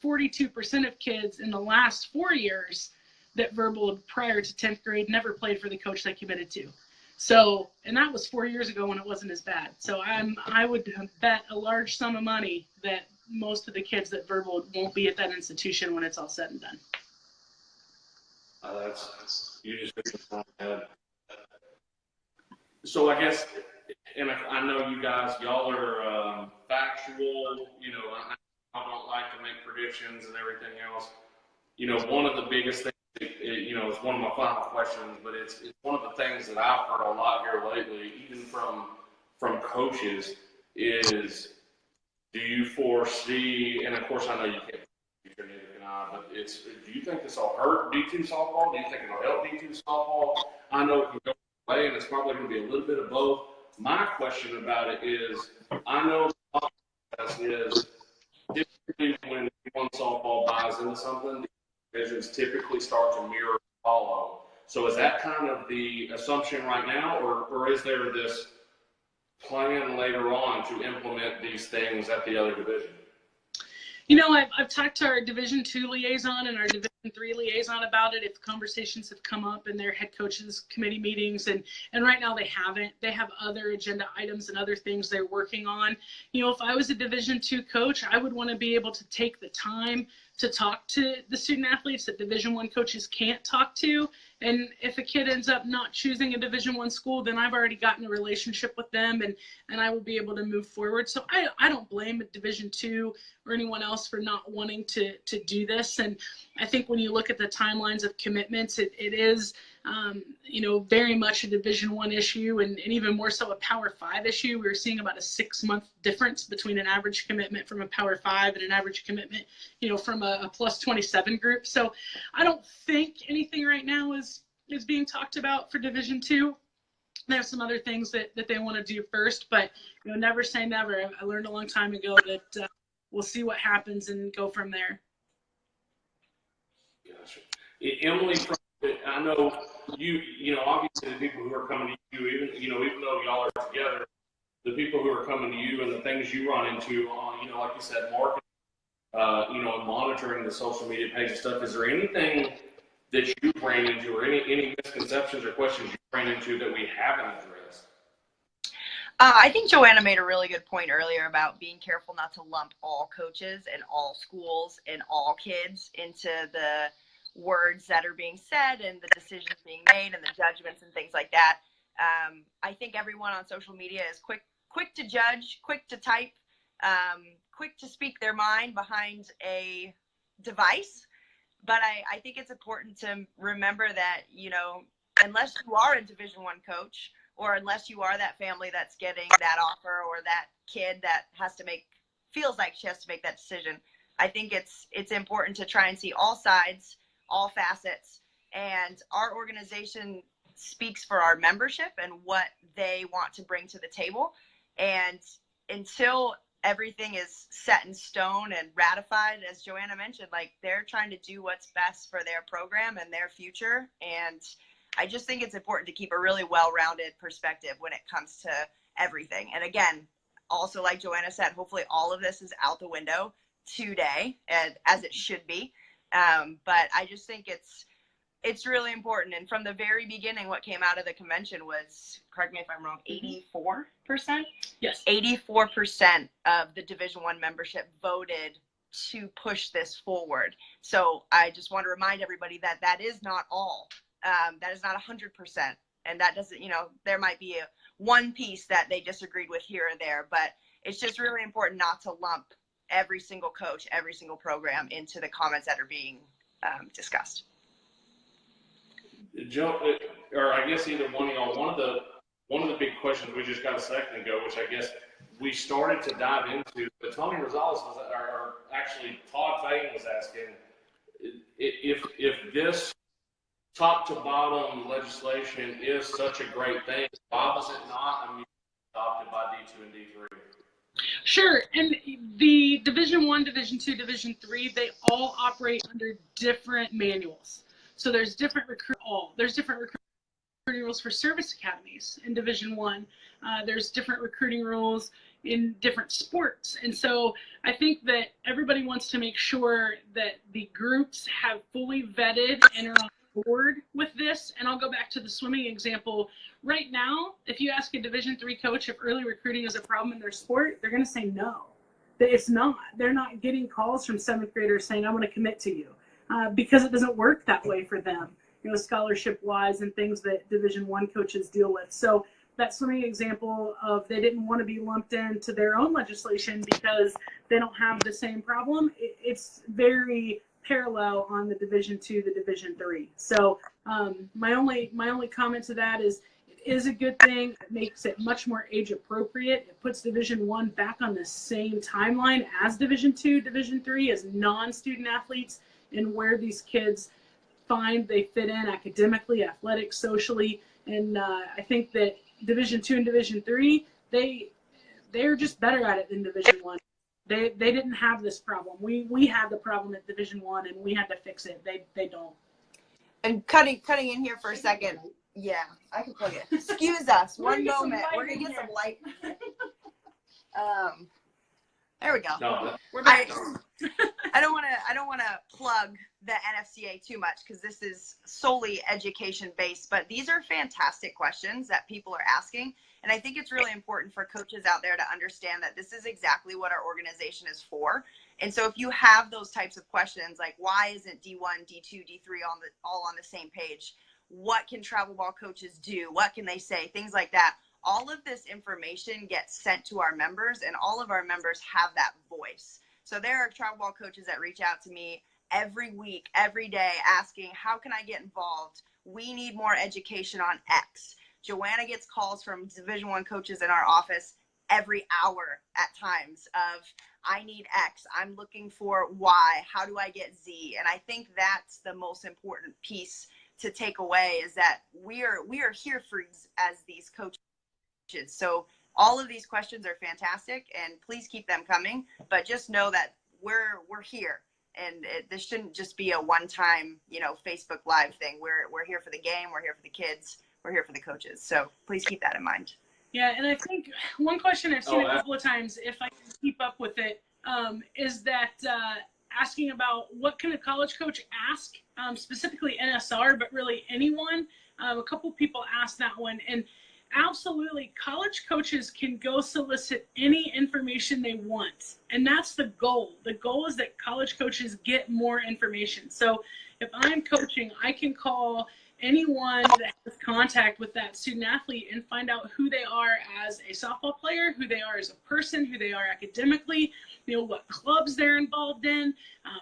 42% of kids in the last 4 years that verbal prior to 10th grade never played for the coach they committed to. So, and that was 4 years ago when it wasn't as bad. So I would bet a large sum of money that most of the kids that verbal won't be at that institution when it's all said and done. You just hit the head. So I guess, and I know you guys, y'all are factual. You know, I don't like to make predictions and everything else. You know, one of the biggest things, you know, it's one of my final questions, but it's one of the things that I've heard a lot here lately, even from coaches, is do you foresee, and of course I know you can't, neither can But do you think this will hurt D2 softball? Do you think it'll help D2 softball? I know it can go away, and it's probably going to be a little bit of both. My question about it is, I know the process is typically when one softball buys into something, the divisions typically start to mirror and follow. So is that kind of the assumption right now, or is there this plan later on to implement these things at the other division? You know, I've talked to our Division II liaison and our Division III liaison about it. If conversations have come up in their head coaches committee meetings, and right now they haven't. They have other agenda items and other things they're working on. You know, if I was a Division II coach, I would want to be able to take the time to talk to the student athletes that Division I coaches can't talk to. And if a kid ends up not choosing a Division I school, then I've already gotten a relationship with them, and I will be able to move forward. So I don't blame a Division II or anyone else for not wanting to do this. And I think when you look at the timelines of commitments, it is, you know, very much a Division I issue, and even more so a Power 5 issue. We're seeing about a 6-month difference between an average commitment from a Power 5 and an average commitment, you know, from a plus 27 group. So I don't think anything right now is being talked about for Division II. There's some other things that they want to do first, but, you know, never say never. I learned a long time ago that we'll see what happens and go from there. Gotcha. Emily, I know you know, obviously the people who are coming to you, even though y'all are together, the people who are coming to you and the things you run into on, you know, like you said, marketing, you know, and monitoring the social media page and stuff, is there anything that you ran into, or any misconceptions or questions you ran into that we haven't addressed? I think Joanna made a really good point earlier about being careful not to lump all coaches and all schools and all kids into the words that are being said and the decisions being made and the judgments and things like that. I think everyone on social media is quick to judge, quick to type, quick to speak their mind behind a device. But I think it's important to remember that, you know, unless you are a Division I coach, or unless you are that family that's getting that offer, or that kid that feels like she has to make that decision, I think it's important to try and see all sides, all facets. And our organization speaks for our membership and what they want to bring to the table. And until everything is set in stone and ratified, as Joanna mentioned, like, they're trying to do what's best for their program and their future. And I just think it's important to keep a really well-rounded perspective when it comes to everything. And again, also, like Joanna said, hopefully all of this is out the window today, and as it should be. But I just think it's really important. And from the very beginning, what came out of the convention was, correct me if I'm wrong, 84%? Yes. 84% of the Division I membership voted to push this forward. So I just want to remind everybody that that is not all. That is not 100%. And that doesn't, you know, there might be one piece that they disagreed with here or there, but it's just really important not to lump every single coach, every single program into the comments that are being discussed. Joe, or I guess either one of y'all, one of the big questions we just got a second ago, which I guess we started to dive into, but Tony Rosales or actually Todd Fagan was asking if this top to bottom legislation is such a great thing, why was it not adopted by D2 and D3? Sure, and the Division I, Division II, Division III, they all operate under different manuals. So there's different recruiting rules for service academies in Division I. There's different recruiting rules in different sports. And so I think that everybody wants to make sure that the groups have fully vetted and are on board with this. And I'll go back to the swimming example. Right now, if you ask a Division III coach if early recruiting is a problem in their sport, they're going to say no. It's not. They're not getting calls from 7th graders saying, I want to commit to you, because it doesn't work that way for them, you know, scholarship-wise and things that Division I coaches deal with. So that swimming example of they didn't want to be lumped into their own legislation because they don't have the same problem, it's very parallel on the Division II, the Division III. So my only comment to that is, it is a good thing. It makes it much more age appropriate. It puts Division I back on the same timeline as Division II, Division III, as non-student athletes and where these kids find they fit in academically, athletics, socially. And I think that Division II and Division III, they're just better at it than Division I. They didn't have this problem. We had the problem at Division I, and we had to fix it. They don't. And cutting in here for a second. Yeah, I can plug it. Excuse us. One moment. We're gonna get some light. There we go. No, We're back. I don't want to plug the NFCA too much because this is solely education based, but these are fantastic questions that people are asking. And I think it's really important for coaches out there to understand that this is exactly what our organization is for. And so if you have those types of questions, like why isn't D1, D2, D3 all on the same page? What can travel ball coaches do? What can they say? Things like that. All of this information gets sent to our members, and all of our members have that voice. So there are travel ball coaches that reach out to me every week, every day, asking, how can I get involved? We need more education on X. Joanna gets calls from Division I coaches in our office every hour at times of, I need X, I'm looking for Y, how do I get Z? And I think that's the most important piece to take away, is that we are here for as these coaches. So all of these questions are fantastic, and please keep them coming, but just know that we're here, and this shouldn't just be a one-time, Facebook Live thing. We're here for the game, we're here for the kids, we're here for the coaches. So please keep that in mind. Yeah, and I think one question I've seen a couple of times, if I can keep up with it, is that asking about what can a college coach ask, specifically NSR, but really anyone. A couple people asked that one, and absolutely, college coaches can go solicit any information they want, and that's the goal. The goal is that college coaches get more information. So if I'm coaching, I can call anyone that has contact with that student athlete and find out who they are as a softball player, who they are as a person, who they are academically, what clubs they're involved in,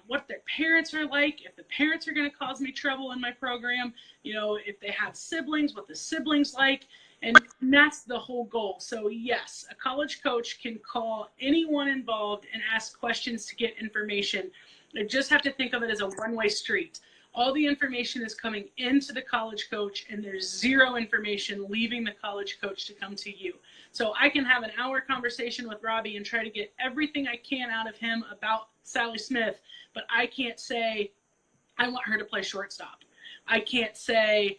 what their parents are like, if the parents are going to cause me trouble in my program, if they have siblings, what the siblings like. And that's the whole goal. So yes, a college coach can call anyone involved and ask questions to get information. They just have to think of it as a one-way street. All the information is coming into the college coach, and there's zero information leaving the college coach to come to you. So I can have an hour conversation with Robbie and try to get everything I can out of him about Sally Smith, but I can't say, I want her to play shortstop. I can't say,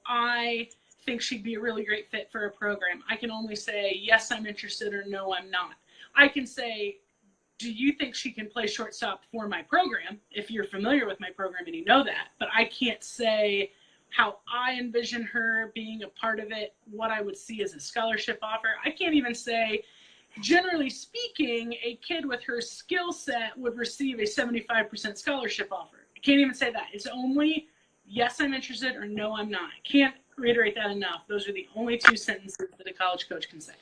I think she'd be a really great fit for a program. I can only say, yes, I'm interested, or no, I'm not. I can say, do you think she can play shortstop for my program, if you're familiar with my program and you know that, but I can't say how I envision her being a part of it, what I would see as a scholarship offer. I can't even say, generally speaking, a kid with her skill set would receive a 75% scholarship offer. I can't even say that. It's only, yes, I'm interested, or no, I'm not. I can't reiterate that enough. Those are the only two sentences that a college coach can say.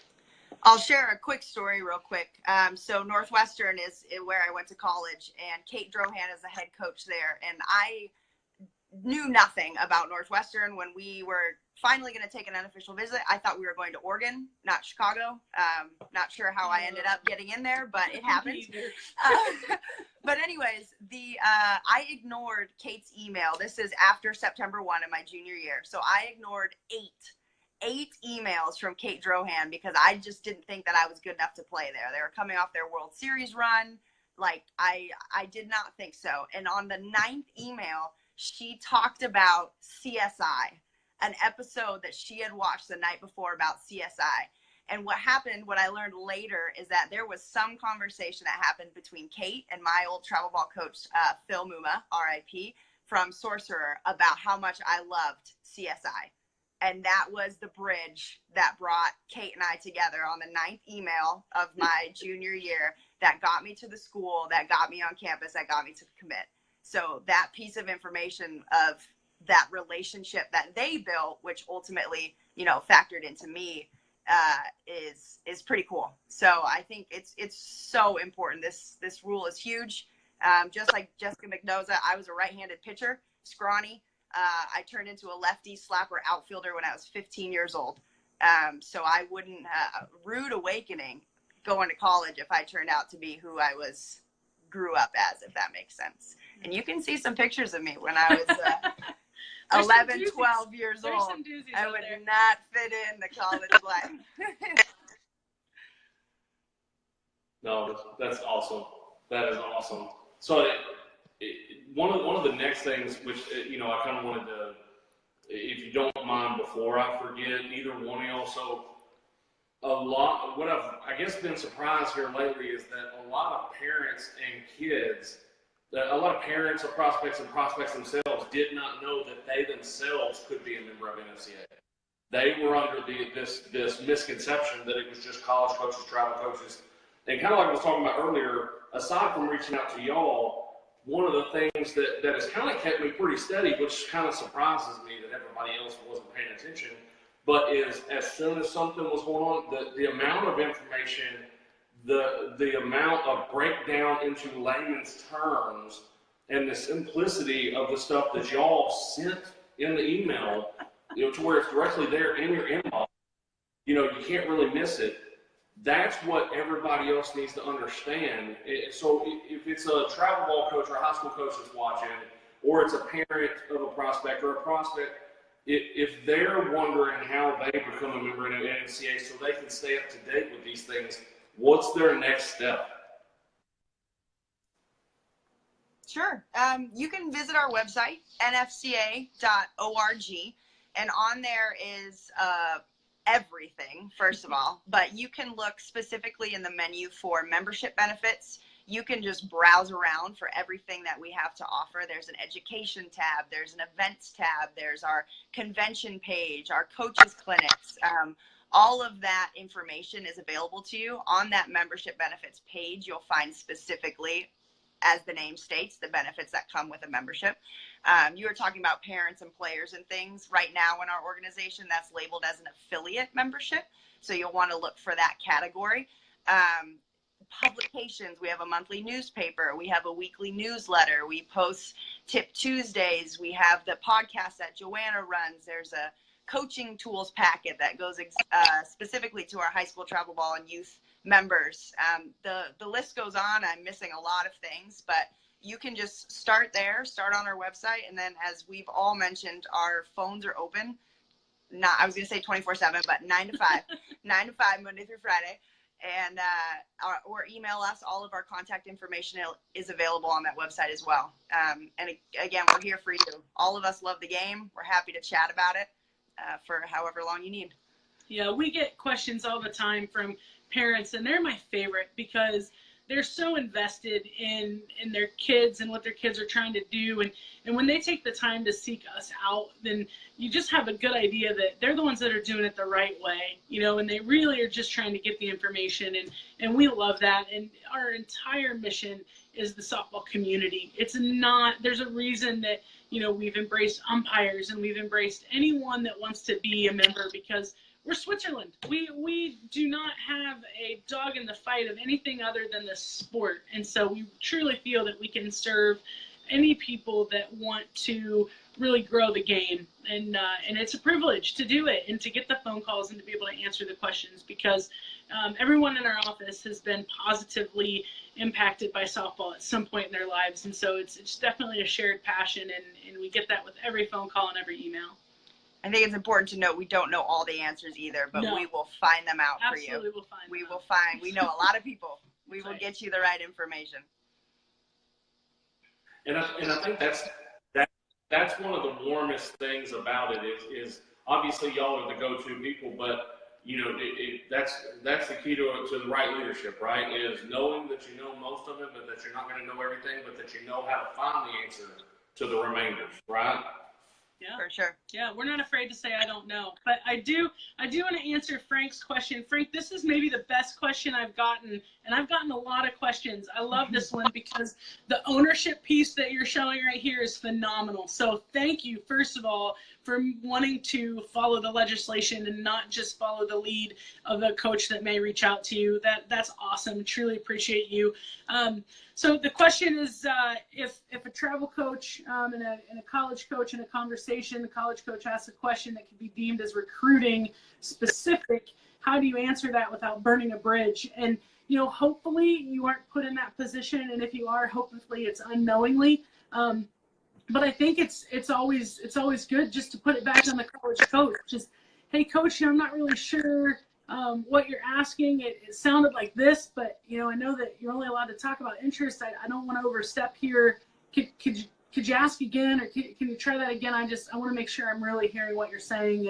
I'll share a quick story real quick. So Northwestern is where I went to college, and Kate Drohan is the head coach there. And I knew nothing about Northwestern. When we were finally going to take an unofficial visit, I thought we were going to Oregon, not Chicago. Not sure how I ended up getting in there, but it happened. But anyways, I ignored Kate's email. This is after September 1 of my junior year. So I ignored eight emails from Kate Drohan because I just didn't think that I was good enough to play there. They were coming off their World Series run. Like, I did not think so. And on the 9th email, she talked about CSI, an episode that she had watched the night before about CSI. And what happened, what I learned later, is that there was some conversation that happened between Kate and my old travel ball coach, Phil Muma, RIP, from Sorcerer, about how much I loved CSI. And that was the bridge that brought Kate and I together on the 9th email of my junior year, that got me to the school, that got me on campus, that got me to commit. So that piece of information of that relationship that they built, which ultimately, factored into me, is pretty cool. So I think it's so important. This rule is huge. Just like Jessica McNoza, I was a right-handed pitcher, scrawny. I turned into a lefty slapper outfielder when I was 15 years old. So I wouldn't, rude awakening going to college if I turned out to be who I was grew up as, if that makes sense. And you can see some pictures of me when I was 11, 12 years old. I would not fit in the college life. No, that's awesome. That is awesome. So one of the next things, which I kind of wanted to, if you don't mind, before I forget, either one of y'all. So what I've I guess been surprised here lately is that a lot of parents and kids, a lot of parents of prospects and prospects themselves did not know that they themselves could be a member of NFCA. They were under this misconception that it was just college coaches, travel coaches. And kind of like I was talking about earlier, aside from reaching out to y'all, one of the things that has kind of kept me pretty steady, which kind of surprises me that everybody else wasn't paying attention, but is as soon as something was going on, the amount of information, the amount of breakdown into layman's terms, and the simplicity of the stuff that y'all sent in the email, to where it's directly there in your inbox, you can't really miss it. That's what everybody else needs to understand. So if it's a travel ball coach or a high school coach that's watching, or it's a parent of a prospect or a prospect, if they're wondering how they become a member of the NCAA so they can stay up to date with these things, what's their next step? Sure. You can visit our website, nfca.org, and on there is everything, first of all, but you can look specifically in the menu for membership benefits. You can just browse around for everything that we have to offer. There's an education tab, there's an events tab, there's our convention page, our coaches clinics. All of that information is available to you on that membership benefits page. You'll find specifically, as the name states, the benefits that come with a membership. You were talking about parents and players and things. Right now in our organization, that's labeled as an affiliate membership. So you'll want to look for that category. Publications, we have a monthly newspaper. We have a weekly newsletter. We post Tip Tuesdays. We have the podcast that Joanna runs. There's a coaching tools packet that goes specifically to our high school travel ball and youth members. The list goes on. I'm missing a lot of things, but you can just start there, start on our website. And then, as we've all mentioned, our phones are open. I was going to say 24/7, but 9 to 5, 9 to 5, Monday through Friday. And, or email us. All of our contact information is available on that website as well. And again, we're here for you. All of us love the game. We're happy to chat about it for however long you need. Yeah, we get questions all the time from parents, and they're my favorite because they're so invested in their kids and what their kids are trying to do. And when they take the time to seek us out, then you just have a good idea that they're the ones that are doing it the right way, and they really are just trying to get the information. And we love that. And our entire mission is the softball community. It's not, there's a reason that, we've embraced umpires and we've embraced anyone that wants to be a member, because we're Switzerland. We do not have a dog in the fight of anything other than the sport. And so we truly feel that we can serve any people that want to really grow the game. And it's a privilege to do it and to get the phone calls and to be able to answer the questions, because everyone in our office has been positively impacted by softball at some point in their lives. And so it's definitely a shared passion, and we get that with every phone call and every email. I think it's important to note we don't know all the answers either, but we will find them out for you. Absolutely, we'll find them. We will find. We know a lot of people. We will get you the right information. And I think that's one of the warmest things about it is obviously y'all are the go-to people, but that's the key to the right leadership, right? Is knowing that you know most of it, but that you're not going to know everything, but that you know how to find the answer to the remainders, right? Yeah, for sure. Yeah, we're not afraid to say I don't know, but I do want to answer Frank's question. Frank, this is maybe the best question I've gotten, and I've gotten a lot of questions. I love this one because the ownership piece that you're showing right here is phenomenal. So thank you, first of all, for wanting to follow the legislation and not just follow the lead of the coach that may reach out to you. That's awesome. Truly appreciate you. So the question is, if a travel coach and a college coach in a conversation, the college coach asks a question that could be deemed as recruiting specific, how do you answer that without burning a bridge? And hopefully you aren't put in that position. And if you are, hopefully it's unknowingly. But I think it's always good just to put it back on the college coach. Just, hey, coach, I'm not really sure what you're asking. It sounded like this, but I know that you're only allowed to talk about interest. I don't want to overstep here. Could you ask again, or can you try that again? I want to make sure I'm really hearing what you're saying,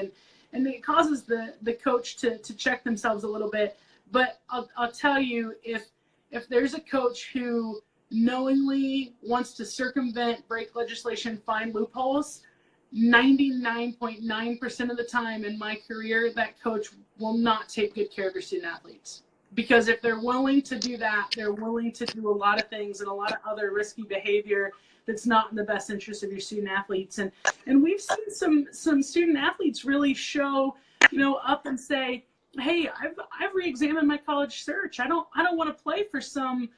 and it causes the coach to check themselves a little bit. But I'll tell you, if there's a coach who knowingly wants to circumvent, break legislation, find loopholes, 99.9% of the time in my career, that coach will not take good care of your student athletes. Because if they're willing to do that, they're willing to do a lot of things and a lot of other risky behavior that's not in the best interest of your student athletes. And we've seen some student athletes really show, up and say, hey, I've re-examined my college search. I don't want to play for some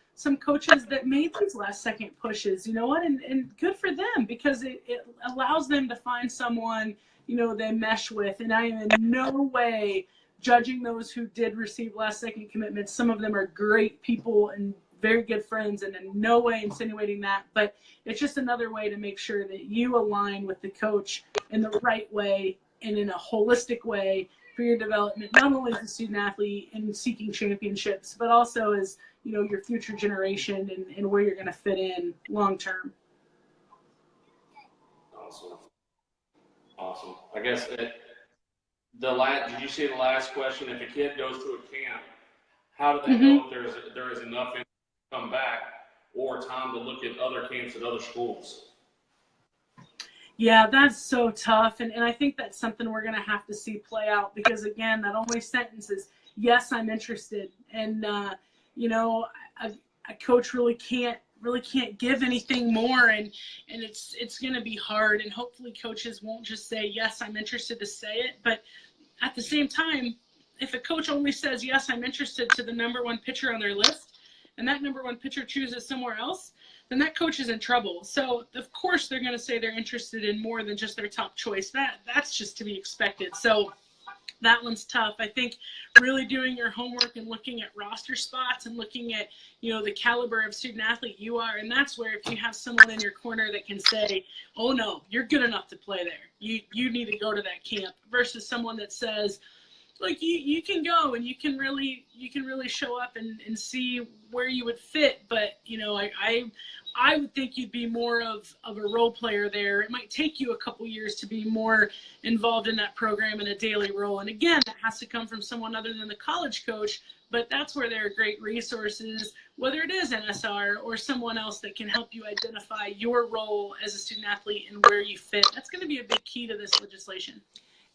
coaches that made these last second pushes, and good for them, because it allows them to find someone, they mesh with. And I am in no way judging those who did receive last second commitments. Some of them are great people and very good friends, and in no way insinuating that, but it's just another way to make sure that you align with the coach in the right way and in a holistic way for your development, not only as a student athlete and seeking championships, but also as your future generation and where you're going to fit in long term. Awesome. I guess did you see the last question? If a kid goes to a camp, how do they know if there is enough to come back or time to look at other camps at other schools? Yeah, that's so tough. And I think that's something we're going to have to see play out, because, again, that only sentence is, yes, I'm interested. And, a coach really can't give anything more. And it's going to be hard. And hopefully coaches won't just say, yes, I'm interested to say it. But at the same time, if a coach only says, yes, I'm interested to the number one pitcher on their list, and that number one pitcher chooses somewhere else, then that coach is in trouble. So, of course, they're going to say they're interested in more than just their top choice. That's just to be expected. So that one's tough. I think really doing your homework and looking at roster spots and looking at, the caliber of student athlete you are. And that's where if you have someone in your corner that can say, oh, no, you're good enough to play there. You need to go to that camp, versus someone that says, like, you can go and you can really show up and see where you would fit. But, I would think you'd be more of a role player there. It might take you a couple years to be more involved in that program in a daily role. And again, that has to come from someone other than the college coach, but that's where there are great resources, whether it is NSR or someone else that can help you identify your role as a student athlete and where you fit. That's going to be a big key to this legislation.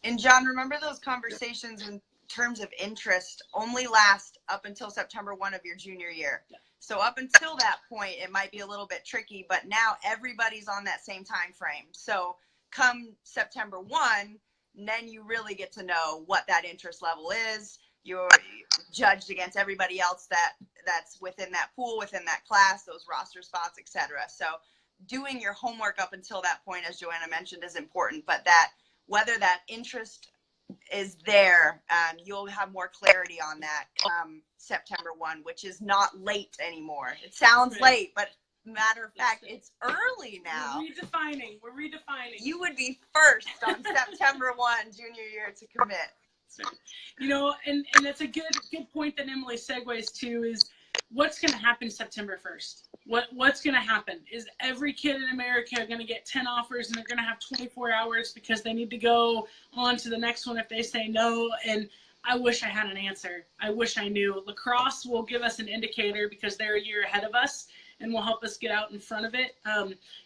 And John, remember those conversations in terms of interest only last up until September 1 of your junior year. Yeah. So up until that point, it might be a little bit tricky, but now everybody's on that same time frame. So come September 1, then you really get to know what that interest level is. You're judged against everybody else that's within that pool, within that class, those roster spots, etc. So doing your homework up until that point, as Joanna mentioned, is important, but whether that interest is there, you'll have more clarity on that come September 1, which is not late anymore. It sounds late, but matter of fact, it's early now. We're redefining. You would be first on September 1, junior year, to commit. And that's a good point that Emily segues to, is what's going to happen September 1st? What's going to happen? Is every kid in America going to get 10 offers and they're going to have 24 hours because they need to go on to the next one if they say no? And I wish I had an answer. I wish I knew. Lacrosse will give us an indicator because they're a year ahead of us and will help us get out in front of it.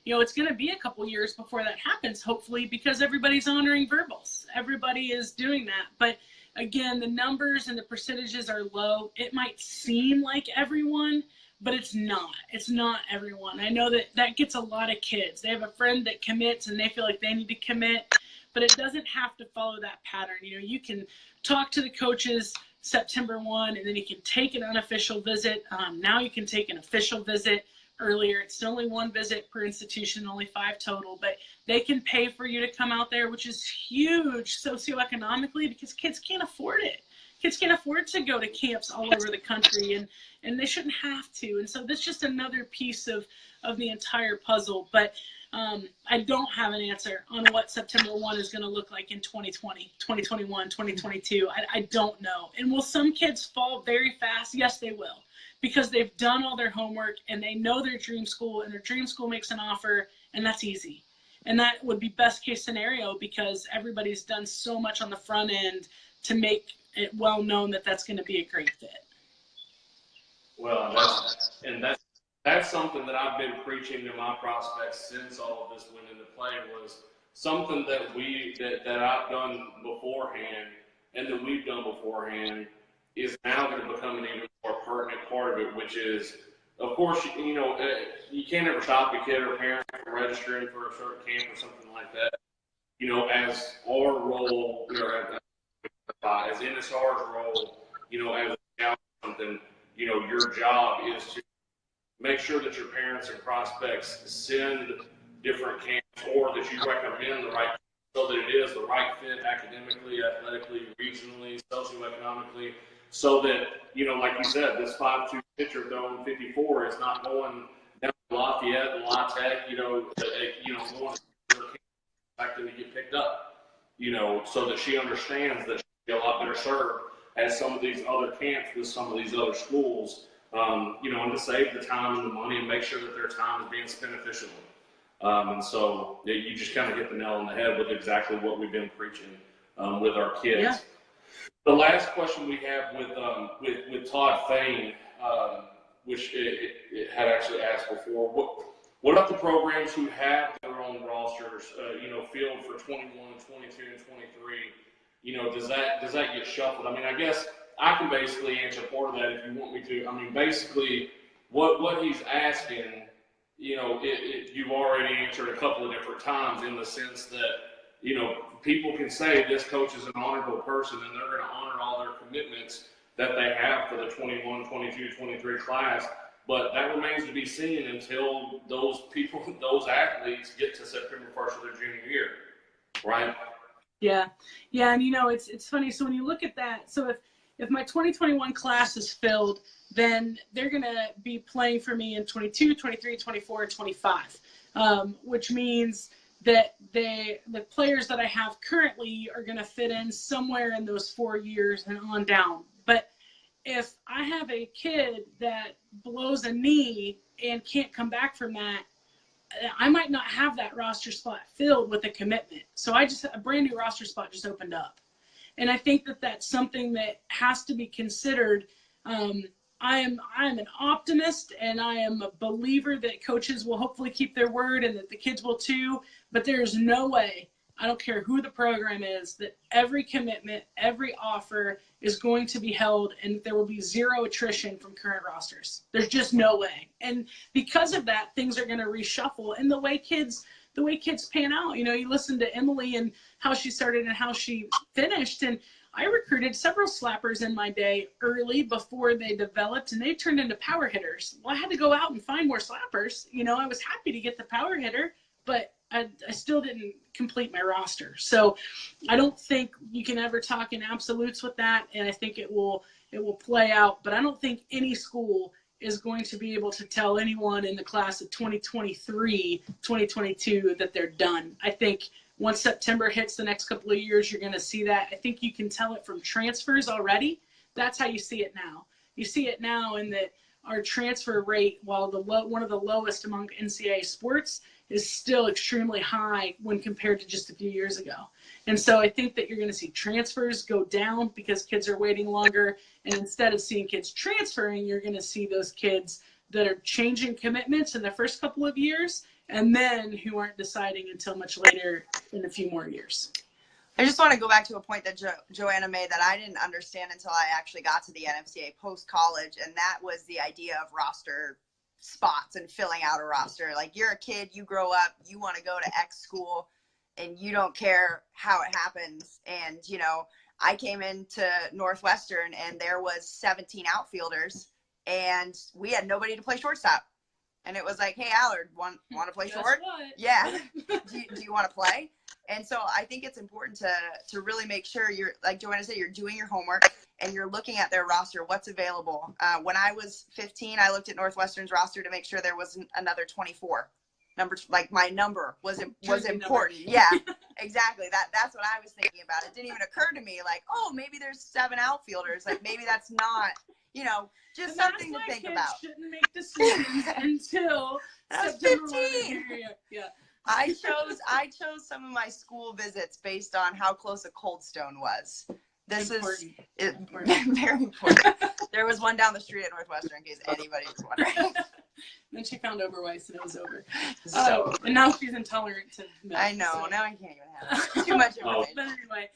It's going to be a couple years before that happens, hopefully, because everybody's honoring verbals. Everybody is doing that. But again, the numbers and the percentages are low. It might seem like everyone, but it's not. It's not everyone. I know that gets a lot of kids. They have a friend that commits and they feel like they need to commit, but it doesn't have to follow that pattern. You can talk to the coaches September 1, and then you can take an unofficial visit. Now you can take an official visit earlier. It's only one visit per institution, only 5 total, but they can pay for you to come out there, which is huge socioeconomically because kids can't afford it. kids can't afford to go to camps all over the country, and they shouldn't have to. And so that's just another piece of the entire puzzle. But I don't have an answer on what September 1 is going to look like in 2020, 2021, 2022. I don't know. And will some kids fall very fast? Yes, they will, because they've done all their homework and they know their dream school, and their dream school makes an offer, and that's easy. And that would be best case scenario, because everybody's done so much on the front end to make it well known that that's going to be a great fit. Well, that's something that I've been preaching to my prospects since all of this went into play, was something that I've done beforehand and that we've done beforehand is now going to become an even more pertinent part of it, which is, of course, you can't ever stop a kid or parent from registering for a certain camp or something like that. As our role, as NSR's role, as a scout or something, your job is to make sure that your parents and prospects send different camps, or that you recommend the right, so that it is the right fit academically, athletically, regionally, socioeconomically, so that, like you said, this 5'2" pitcher throwing 54 is not going down to Lafayette and La Tech, going to expecting to get picked up, so that she understands that she'll be a lot better served at some of these other camps with some of these other schools, and to save the time and the money and make sure that their time is being spent efficiently. And so you just kind of hit the nail on the head with exactly what we've been preaching with our kids. Yeah. The last question we have with Todd Fain, which it had actually asked before, what about the programs who have their own rosters, filled for 21, 22, and 23? Does that get shuffled? I mean, I guess I can basically answer part of that if you want me to. I mean, basically, what he's asking, you've already answered a couple of different times, in the sense that, people can say this coach is an honorable person and they're going to honor all their commitments that they have for the 21, 22, 23 class. But that remains to be seen until those athletes get to September 1st of their junior year, right? Yeah. And it's funny. So when you look at that, so if my 2021 class is filled, then they're going to be playing for me in 22, 23, 24, and 25, which means that the players that I have currently are going to fit in somewhere in those 4 years and on down. But if I have a kid that blows a knee and can't come back from that, I might not have that roster spot filled with a commitment. So a brand new roster spot just opened up. And I think that that's something that has to be considered. I am an optimist, and I am a believer that coaches will hopefully keep their word and that the kids will too. But there is no way, I don't care who the program is, that every commitment, every offer is going to be held and there will be zero attrition from current rosters. There's just no way. And because of that, things are going to reshuffle. And the way kids pan out, you listen to Emily and how she started and how she finished. And I recruited several slappers in my day early before they developed, and they turned into power hitters. Well, I had to go out and find more slappers. I was happy to get the power hitter, but I still didn't complete my roster. So I don't think you can ever talk in absolutes with that, and I think it will play out. But I don't think any school is going to be able to tell anyone in the class of 2023, 2022 that they're done. I think once September hits the next couple of years, you're going to see that. I think you can tell it from transfers already. That's how you see it now. You see it now in that our transfer rate, while one of the lowest among NCAA sports, is still extremely high when compared to just a few years ago. And so I think that you're going to see transfers go down because kids are waiting longer. And instead of seeing kids transferring, you're going to see those kids that are changing commitments in the first couple of years, and then who aren't deciding until much later in a few more years. I just want to go back to a point that Joanna made that I didn't understand until I actually got to the NFCA post-college, and that was the idea of roster spots and filling out a roster. Like, you're a kid, you grow up, you want to go to X school, and you don't care how it happens. And, I came into Northwestern, and there was 17 outfielders, and we had nobody to play shortstop. And it was like, hey, Allard, want to play short? What? Yeah. do you want to play? And so I think it's important to really make sure you're, like Joanna said, you're doing your homework and you're looking at their roster, what's available. When I was 15, I looked at Northwestern's roster to make sure there wasn't another 24. Like my number was important. Yeah, exactly. That's what I was thinking about. It didn't even occur to me like, oh, maybe there's 7 outfielders. Like maybe that's not, just something to think about. Shouldn't make decisions until I was September 15. Yeah. I chose some of my school visits based on how close a Cold Stone was. This important. is very important. There was one down the street at Northwestern, in case anybody was wondering. Then she found Oberweis and it was over. So, and now she's intolerant to milk. I know. So. Now I can't even have it. Too much information. But anyway,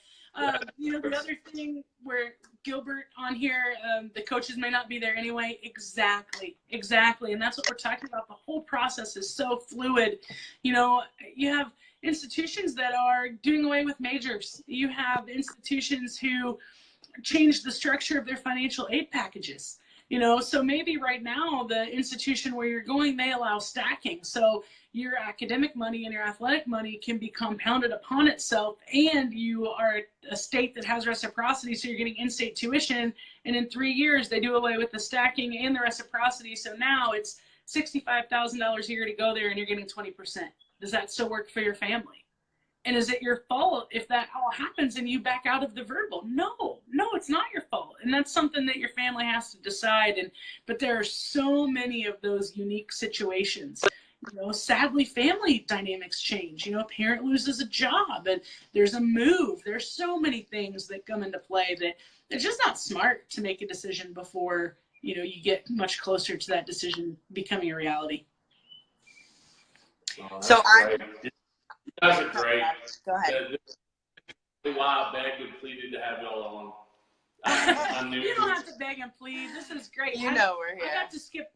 the other thing where Gilbert on here, the coaches may not be there anyway. Exactly. And that's what we're talking about. The whole process is so fluid. You have institutions that are doing away with majors. You have institutions who change the structure of their financial aid packages. So maybe right now the institution where you're going may allow stacking. So your academic money and your athletic money can be compounded upon itself, and you are a state that has reciprocity, so you're getting in-state tuition, and in 3 years they do away with the stacking and the reciprocity, so now it's $65,000 a year to go there and you're getting 20%. Does that still work for your family? And is it your fault if that all happens and you back out of the verbal? No, it's not your fault. And that's something that your family has to decide. But there are so many of those unique situations. Sadly, family dynamics change. A parent loses a job and there's a move. There's so many things that come into play that it's just not smart to make a decision before, you get much closer to that decision becoming a reality. Oh, so great. You guys are great. Go ahead. That's why I begged and pleaded to have y'all on. I knew you don't have to beg and plead. This is great. We're here. I got to skip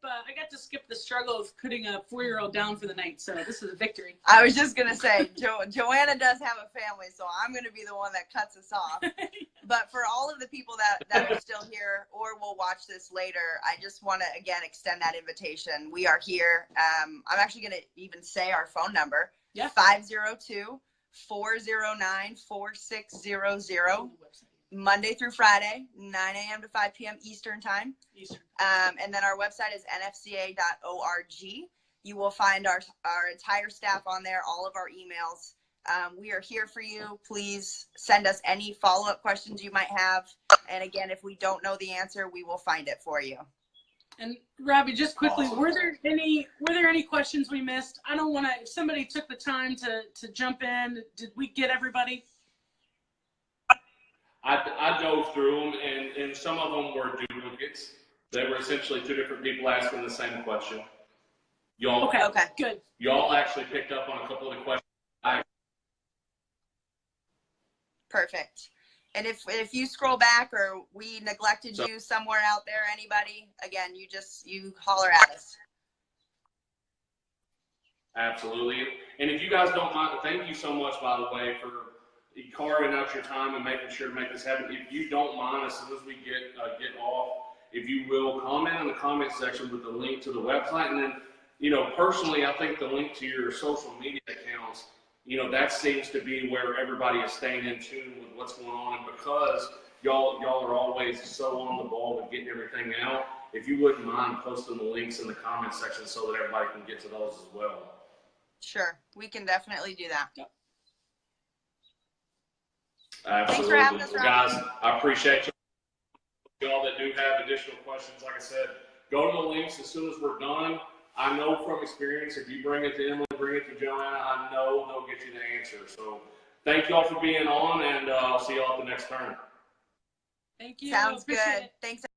the struggle of putting a 4-year-old down for the night. So this is a victory. I was just gonna say, Joanna does have a family, so I'm gonna be the one that cuts us off. But for all of the people that are still here or will watch this later, I just want to again extend that invitation. We are here. I'm actually gonna even say our phone number. Yeah. 502-409-4600. Monday through Friday, 9 a.m. to 5 p.m. Eastern time. And then our website is nfca.org. You will find our entire staff on there, all of our emails. We are here for you. Please send us any follow-up questions you might have. And again, if we don't know the answer, we will find it for you. And Robbie, just quickly, were there any questions we missed? I don't want to, if somebody took the time to jump in, did we get everybody? I dove through them, and some of them were duplicates. They were essentially 2 different people asking the same question. Y'all, okay, good. Y'all actually picked up on a couple of the questions. Perfect. And if you scroll back or we neglected you somewhere out there, anybody, again, you holler at us. Absolutely. And if you guys don't mind, thank you so much, by the way, for carving out your time and making sure to make this happen. If you don't mind, as soon as we get off, if you will comment in the comment section with the link to the website, and then, personally, I think the link to your social media accounts, that seems to be where everybody is staying in tune with what's going on. And because y'all are always so on the ball with getting everything out, if you wouldn't mind posting the links in the comment section so that everybody can get to those as well. Sure, we can definitely do that. Yep. Absolutely. Thanks for having us, Rob. Guys, I appreciate y'all that do have additional questions. Like I said, go to the links as soon as we're done. I know from experience, if you bring it to Emily, bring it to Joanna, I know they'll get you the answer. So thank y'all for being on, and I'll see y'all at the next turn. Thank you. Sounds good. Thanks.